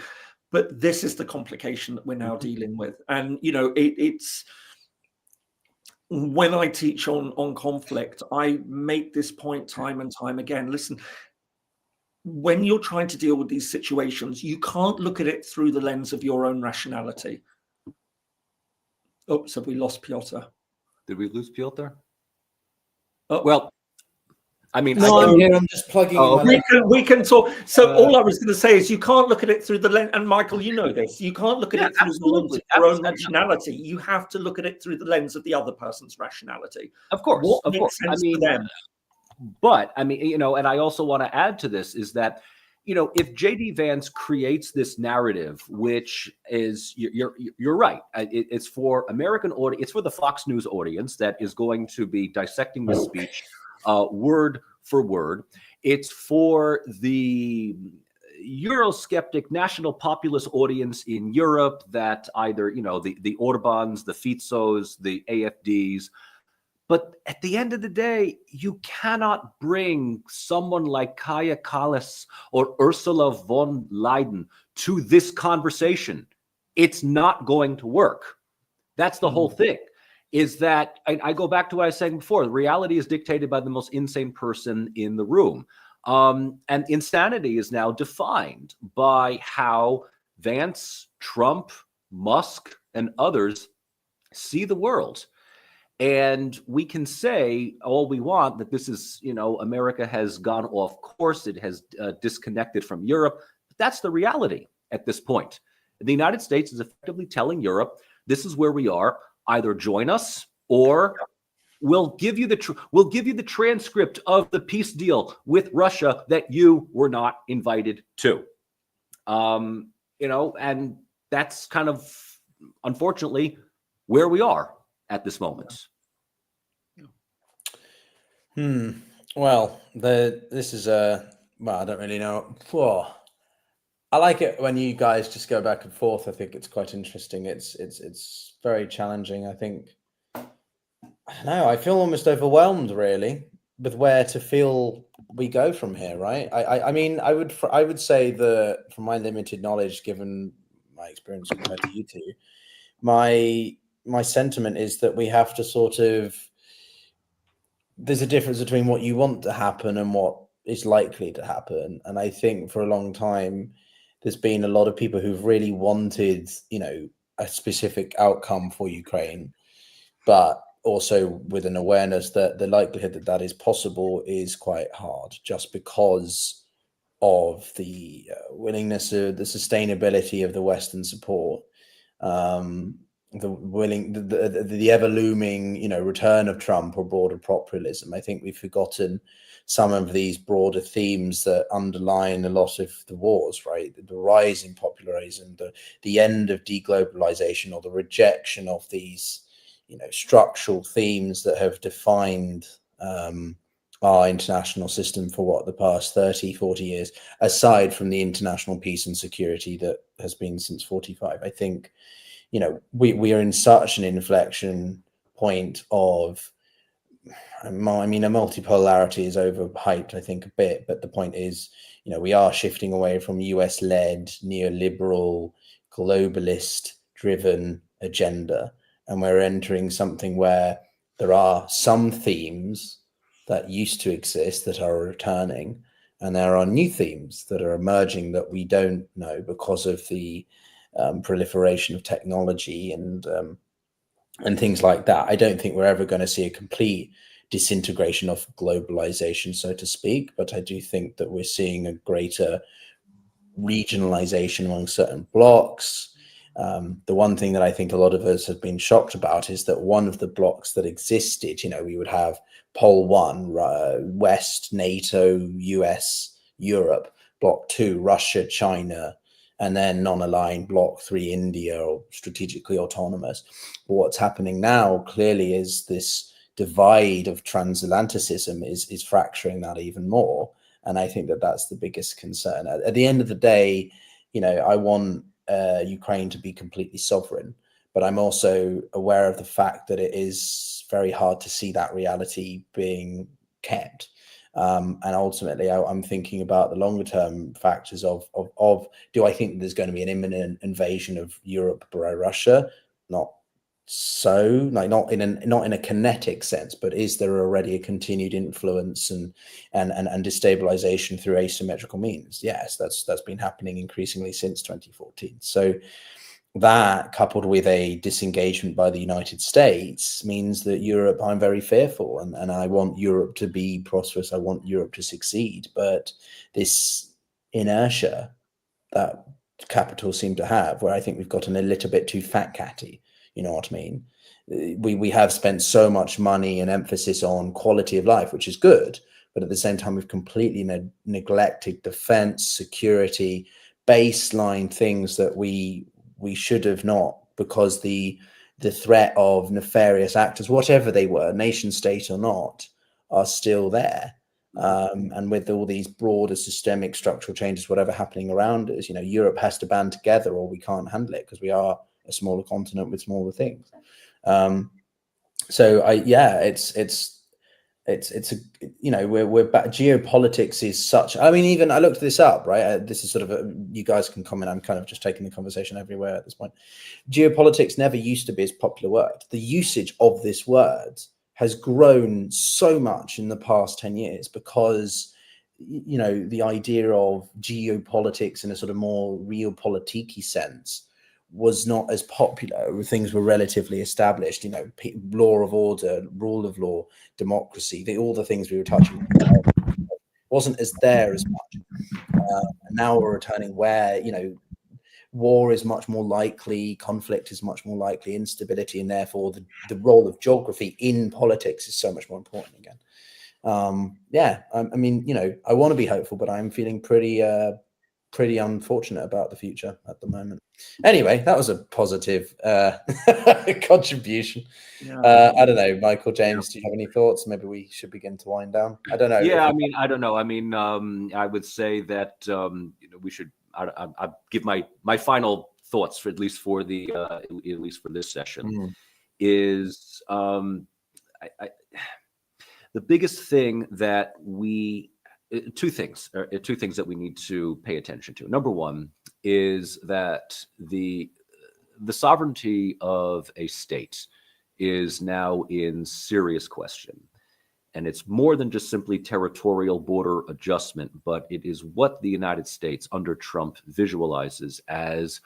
But this is the complication that we're now dealing with. And, it's when I teach on conflict, I make this point time and time again. Listen, when you're trying to deal with these situations, you can't look at it through the lens of your own rationality. Oops, have we lost Piotr? Did we lose Piotr? Oh. Well, I mean, no, I'm here. I'm just plugging. We can talk. So all I was going to say is you can't look at it through the lens. And Michael, you know this. You can't look at it through the lens of your own rationality. You have to look at it through the lens of the other person's rationality. Of course, what makes sense for them? But I mean, and I also want to add to this is that, if J.D. Vance creates this narrative, which is you're right, it's for American audience, it's for the Fox News audience that is going to be dissecting this speech word for word. It's for the Eurosceptic national populist audience in Europe that either, the Orbans, the Fizos, the AFDs. But at the end of the day, you cannot bring someone like Kaja Kallas or Ursula von Leyen to this conversation. It's not going to work. That's the whole thing. Is that I go back to what I was saying before. The reality is dictated by the most insane person in the room. And insanity is now defined by how Vance, Trump, Musk, and others see the world. And we can say all we want that this is, America has gone off course. It has disconnected from Europe. But that's the reality at this point. The United States is effectively telling Europe, this is where we are. Either join us or we'll give you the transcript of the peace deal with Russia that you were not invited to. And that's kind of, unfortunately, where we are at this moment. Well, this is I don't really know. I like it when you guys just go back and forth. I think it's quite interesting. It's very challenging. I think, I don't know, I feel almost overwhelmed really with where to feel we go from here, right? I mean, I would say that from my limited knowledge, given my experience compared to you two, my sentiment is that we have to sort of, there's a difference between what you want to happen and what is likely to happen. And I think for a long time, there's been a lot of people who've really wanted, a specific outcome for Ukraine, but also with an awareness that the likelihood that that is possible is quite hard, just because of the willingness of the sustainability of the Western support, the ever looming, return of Trump or broader populism. I think we've forgotten some of these broader themes that underline a lot of the wars, right? The rise in popularism, the end of deglobalization, or the rejection of these, structural themes that have defined our international system for the past 30, 40 years, aside from the international peace and security that has been since 45. I think, we are in such an inflection point of, a multipolarity is overhyped, I think, a bit, but the point is, we are shifting away from US-led, neoliberal, globalist-driven agenda, and we're entering something where there are some themes that used to exist that are returning, and there are new themes that are emerging that we don't know because of the proliferation of technology and things like that. I don't think we're ever going to see a complete disintegration of globalization, so to speak, but I do think that we're seeing a greater regionalization among certain blocks. The one thing that I think a lot of us have been shocked about is that one of the blocks that existed, we would have Pole 1, West, NATO, US, Europe, Bloc 2, Russia, China, and then non-aligned Bloc 3, India, or strategically autonomous. But what's happening now clearly is this divide of transatlanticism is fracturing that even more. And I think that that's the biggest concern. At the end of the day, I want Ukraine to be completely sovereign, but I'm also aware of the fact that it is very hard to see that reality being kept. And ultimately, I'm thinking about the longer term factors of do I think that there's going to be an imminent invasion of Europe by Russia? Not so, like not in a kinetic sense, but is there already a continued influence and destabilization through asymmetrical means? Yes, that's been happening increasingly since 2014. So that, coupled with a disengagement by the United States, means that Europe, I'm very fearful, and I want Europe to be prosperous. I want Europe to succeed. But this inertia that capitals seem to have, where I think we've gotten a little bit too fat catty, you know what I mean? We have spent so much money and emphasis on quality of life, which is good, but at the same time, we've completely neglected defense, security, baseline things that we should have not, because the threat of nefarious actors, whatever they were, nation state or not, are still there. And with all these broader systemic structural changes, whatever happening around us, Europe has to band together or we can't handle it, because we are a smaller continent with smaller things. It's we're back. Geopolitics is such, even I looked this up, right? This is sort of you guys can comment. I'm kind of just taking the conversation everywhere at this point. Geopolitics never used to be as popular word. The usage of this word has grown so much in the past 10 years because, the idea of geopolitics in a sort of more realpolitik-y sense was not as popular. Things were relatively established, law of order, rule of law, democracy, all the things we were touching on wasn't as there as much. Now we're returning where, war is much more likely, conflict is much more likely, instability, and therefore the role of geography in politics is so much more important again. I want to be hopeful, but I'm feeling pretty unfortunate about the future at the moment. Anyway, that was a positive contribution. Yeah. I don't know, Michael, James, do you have any thoughts? Maybe we should begin to wind down. I don't know. Yeah, I don't know. I would say that we should. I give my final thoughts for at least for this session is the biggest thing that two things that we need to pay attention to. Number one is that the sovereignty of a state is now in serious question. And it's more than just simply territorial border adjustment, but it is what the United States under Trump visualizes as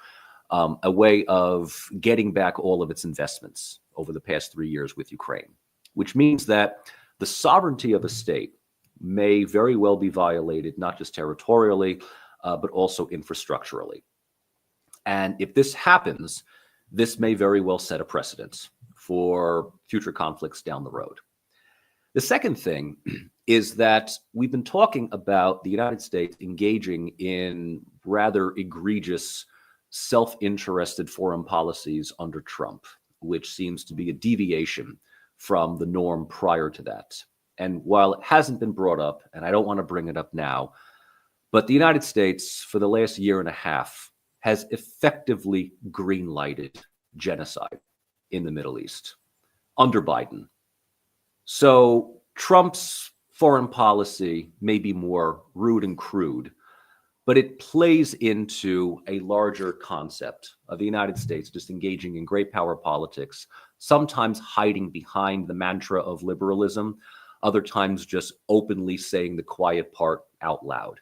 a way of getting back all of its investments over the past 3 years with Ukraine, which means that the sovereignty of a state may very well be violated, not just territorially, but also infrastructurally. And if this happens, this may very well set a precedent for future conflicts down the road. The second thing is that we've been talking about the United States engaging in rather egregious, self-interested foreign policies under Trump, which seems to be a deviation from the norm prior to that. And while it hasn't been brought up, and I don't want to bring it up now, but the United States for the last year and a half has effectively green-lighted genocide in the Middle East under Biden. So Trump's foreign policy may be more rude and crude, but it plays into a larger concept of the United States just engaging in great power politics, sometimes hiding behind the mantra of liberalism, other times just openly saying the quiet part out loud.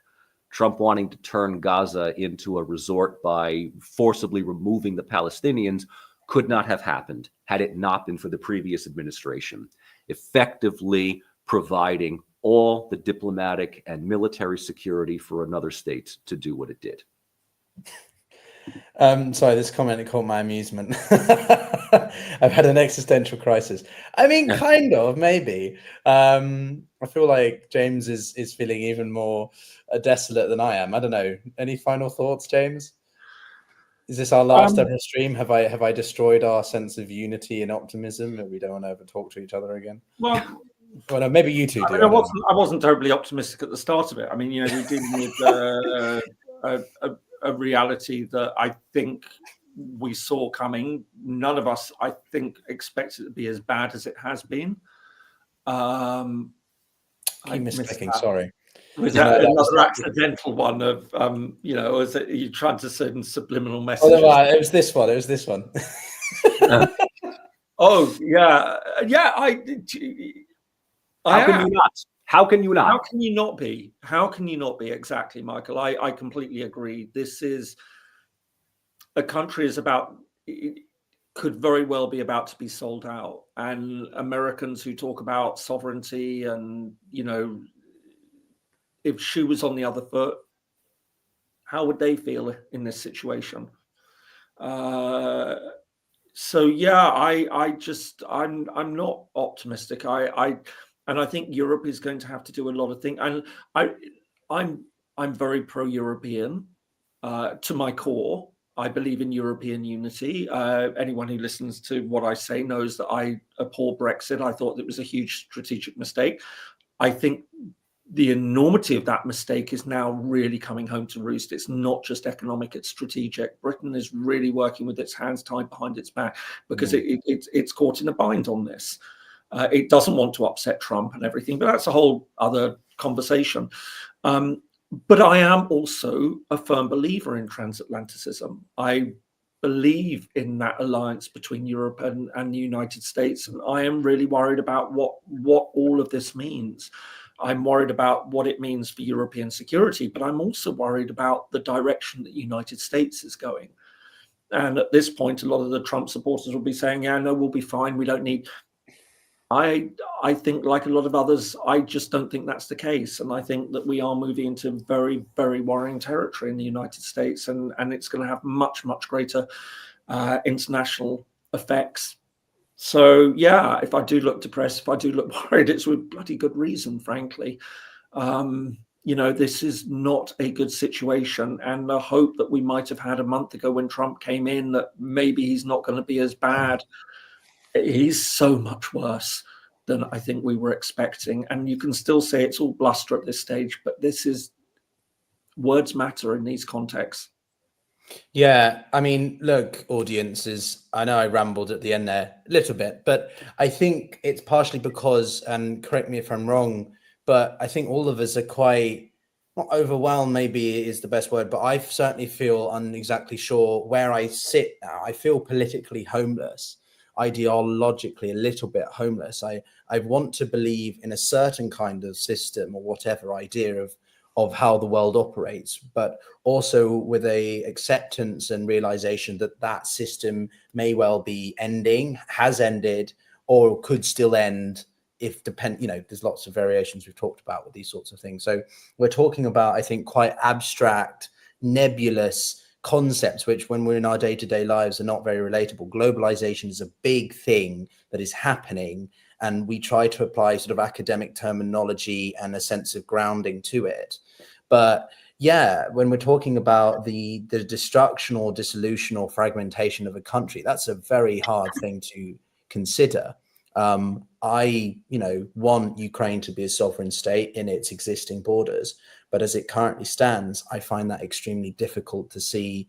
Trump wanting to turn Gaza into a resort by forcibly removing the Palestinians could not have happened had it not been for the previous administration, effectively providing all the diplomatic and military security for another state to do what it did. Sorry, this comment caught my amusement. I've had an existential crisis. I mean, kind of, maybe. I feel like James is feeling even more desolate than I am. I don't know. Any final thoughts, James? Is this our last ever stream? Have I destroyed our sense of unity and optimism, and we don't want to ever talk to each other again? Well, no, maybe you two do. I wasn't terribly optimistic at the start of it. I mean, you know, we're dealing with a reality that I think we saw coming. None of us, I think, expected it to be as bad as it has been. Keep misclicking, sorry. Was that another accidental one of, you know, is it you trying to send subliminal messages? Oh, it was this one. It was this one. Oh, yeah. Yeah, How can you not? How can you not? How can you not be? How can you not be? Exactly, Michael. I completely agree. This is a country could very well be about to be sold out. And Americans who talk about sovereignty and, you know, if shoe was on the other foot, how would they feel in this situation? So yeah, I'm not optimistic. And I think Europe is going to have to do a lot of things. And I'm very pro-European to my core. I believe in European unity. Anyone who listens to what I say knows that I abhor Brexit. I thought it was a huge strategic mistake. I think the enormity of that mistake is now really coming home to roost. It's not just economic, it's strategic. Britain is really working with its hands tied behind its back because it's caught in a bind on this. It doesn't want to upset Trump and everything, but that's a whole other conversation. But I am also a firm believer in transatlanticism. I believe in that alliance between Europe and the United States, and I am really worried about what all of this means. I'm worried about what it means for European security, but I'm also worried about the direction that the United States is going. And at this point, a lot of the Trump supporters will be saying, yeah, no, we'll be fine. We don't need... I think, like a lot of others, I just don't think that's the case. And I think that we are moving into very, very worrying territory in the United States, and it's going to have much, much greater international effects. So, yeah, if I do look depressed, if I do look worried, it's with bloody good reason, frankly. You know, this is not a good situation. And the hope that we might have had a month ago when Trump came in, that maybe he's not going to be as bad. He's so much worse than I think we were expecting. And you can still say it's all bluster at this stage, but words matter in these contexts. Yeah, I mean, look, audiences, I know I rambled at the end there a little bit, but I think it's partially because, and correct me if I'm wrong, but I think all of us are quite, not overwhelmed maybe is the best word, but I certainly feel exactly sure where I sit now. I feel politically homeless, ideologically a little bit homeless. I want to believe in a certain kind of system or whatever idea of how the world operates, but also with a acceptance and realization that that system may well be ending, has ended, or could still end if you know, there's lots of variations we've talked about with these sorts of things. So we're talking about, I think, quite abstract, nebulous concepts, which when we're in our day-to-day lives are not very relatable. Globalization is a big thing that is happening, and we try to apply sort of academic terminology and a sense of grounding to it. But yeah, when we're talking about the destruction or dissolution or fragmentation of a country, that's a very hard thing to consider. I, you know, want Ukraine to be a sovereign state in its existing borders, but as it currently stands, I find that extremely difficult to see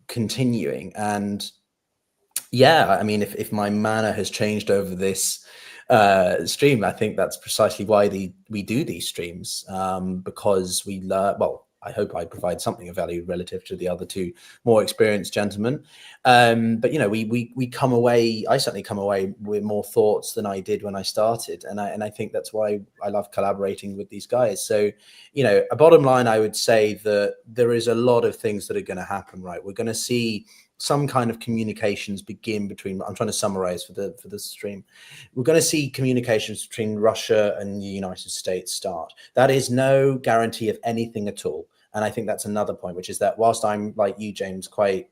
continuing. And yeah, I mean, if my manner has changed over this stream, I think that's precisely why we do these streams, because we learn, well, I hope I provide something of value relative to the other two more experienced gentlemen. But, you know, we come away, I certainly come away with more thoughts than I did when I started. And I think that's why I love collaborating with these guys. So, you know, a bottom line, I would say that there is a lot of things that are going to happen, right? We're going to see some kind of communications begin between, I'm trying to summarize for the stream. We're going to see communications between Russia and the United States start. That is no guarantee of anything at all. And I think that's another point, which is that whilst I'm like you, James, quite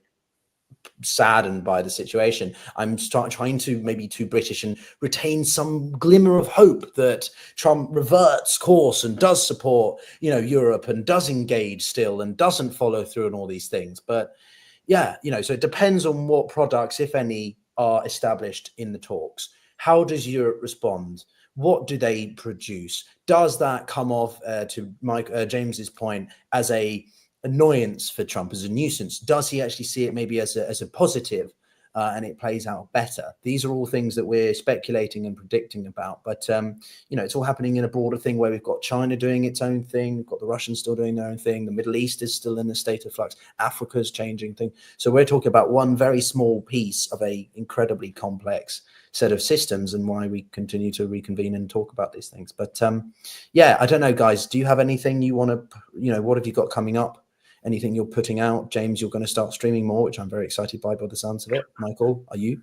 saddened by the situation, I'm trying to maybe too British and retain some glimmer of hope that Trump reverts course and does support, you know, Europe and does engage still and doesn't follow through on all these things. But yeah, you know, so it depends on what products, if any, are established in the talks. How does Europe respond? What do they produce? Does that come off, to James's point, as a annoyance for Trump, as a nuisance? Does he actually see it maybe as a positive, and it plays out better? These are all things that we're speculating and predicting about. But, you know, it's all happening in a broader thing where we've got China doing its own thing. We've got the Russians still doing their own thing. The Middle East is still in a state of flux. Africa's changing thing. So we're talking about one very small piece of a incredibly complex set of systems, and why we continue to reconvene and talk about these things. But yeah, I don't know, guys, do you have anything you want to, you know, what have you got coming up? Anything you're putting out? James, you're going to start streaming more, which I'm very excited by the sounds of it. Michael, are you?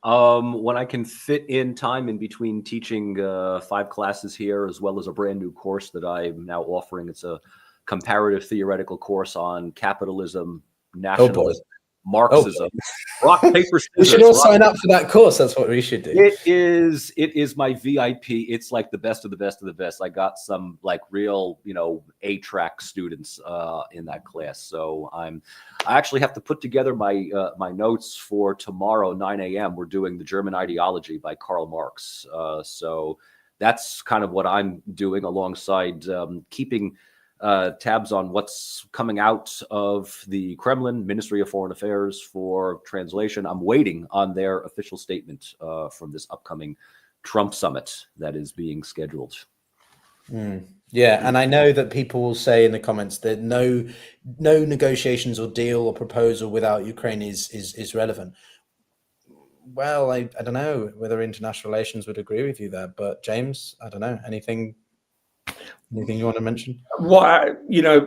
When I can fit in time in between teaching 5 classes here, as well as a brand new course that I'm now offering. It's a comparative theoretical course on capitalism, nationalism, Marxism, rock, paper, scissors. We should all sign up for that course. That's what we should do. It is my VIP. It's like the best of the best of the best. I got some like real, you know, A-track students in that class. So I actually have to put together my my notes for tomorrow, 9 a.m. We're doing The German Ideology by Karl Marx. So that's kind of what I'm doing, alongside keeping tabs on what's coming out of the Kremlin, Ministry of Foreign Affairs, for translation. I'm waiting on their official statement from this upcoming Trump summit that is being scheduled. Yeah, and I know that people will say in the comments that no negotiations or deal or proposal without Ukraine is relevant. Well, I don't know whether international relations would agree with you there, but James, I don't know, anything you want to mention? Well, you know,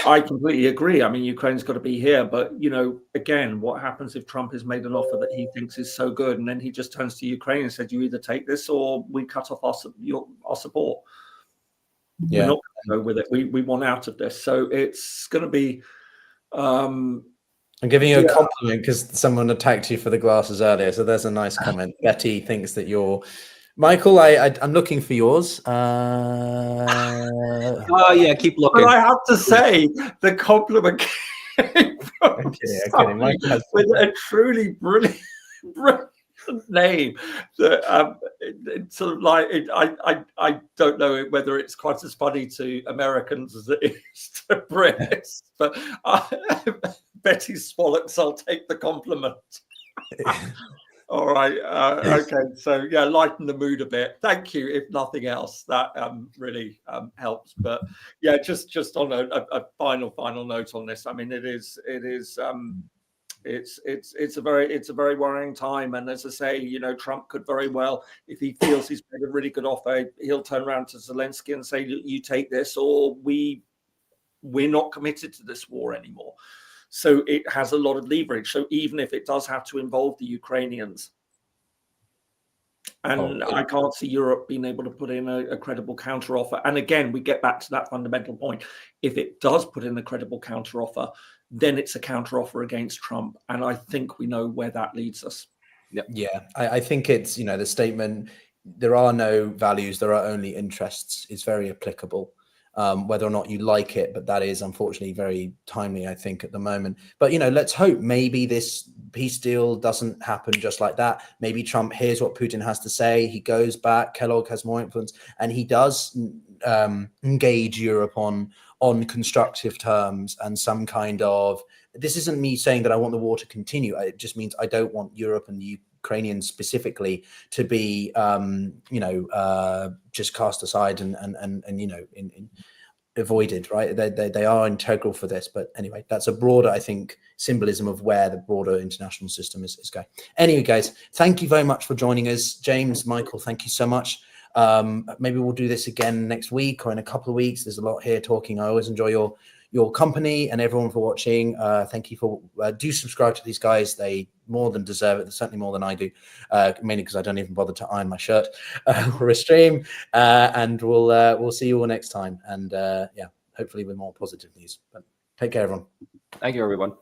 I completely agree. I mean, Ukraine's got to be here, but, you know, again, what happens if Trump has made an offer that he thinks is so good, and then he just turns to Ukraine and said, you either take this or we cut off our support. Yeah. We're not going to go with it. We want out of this. So it's going to be... I'm giving you a compliment because someone attacked you for the glasses earlier. So there's a nice comment. Betty thinks that you're... Michael, I'm looking for yours. Oh yeah, keep looking. But I have to say, the compliment came from with a truly brilliant name. That it's sort of like I don't know whether it's quite as funny to Americans as it is to Brits, but Betty Swallocks, I'll take the compliment. All right. Okay. So yeah, lighten the mood a bit. Thank you. If nothing else, that really helps. But yeah, just on a final note on this. I mean, it's a very worrying time. And as I say, you know, Trump could very well, if he feels he's made a really good offer, he'll turn around to Zelensky and say, "You take this, or we're not committed to this war anymore." So it has a lot of leverage. So even if it does have to involve the Ukrainians, and I can't see Europe being able to put in a credible counteroffer. And again, we get back to that fundamental point. If it does put in a credible counteroffer, then it's a counteroffer against Trump. And I think we know where that leads us. Yeah, I think it's, you know, the statement, there are no values, there are only interests, is very applicable. Whether or not you like it, but that is unfortunately very timely, I think, at the moment. But, you know, let's hope maybe this peace deal doesn't happen just like that. Maybe Trump hears what Putin has to say. He goes back, Kellogg has more influence, and he does engage Europe on constructive terms and some kind of, this isn't me saying that I want the war to continue. It just means I don't want Europe and the Ukrainians specifically to be, just cast aside and you know, avoided, right? They are integral for this. But anyway, that's a broader, I think, symbolism of where the broader international system is going. Anyway, guys, thank you very much for joining us. James, Michael, thank you so much. Maybe we'll do this again next week or in a couple of weeks. There's a lot here talking. I always enjoy your company, and everyone for watching. Thank you for do subscribe to these guys. They more than deserve it. Certainly more than I do, mainly because I don't even bother to iron my shirt for a stream. And we'll see you all next time. And yeah, hopefully with more positive news. But take care, everyone. Thank you, everyone.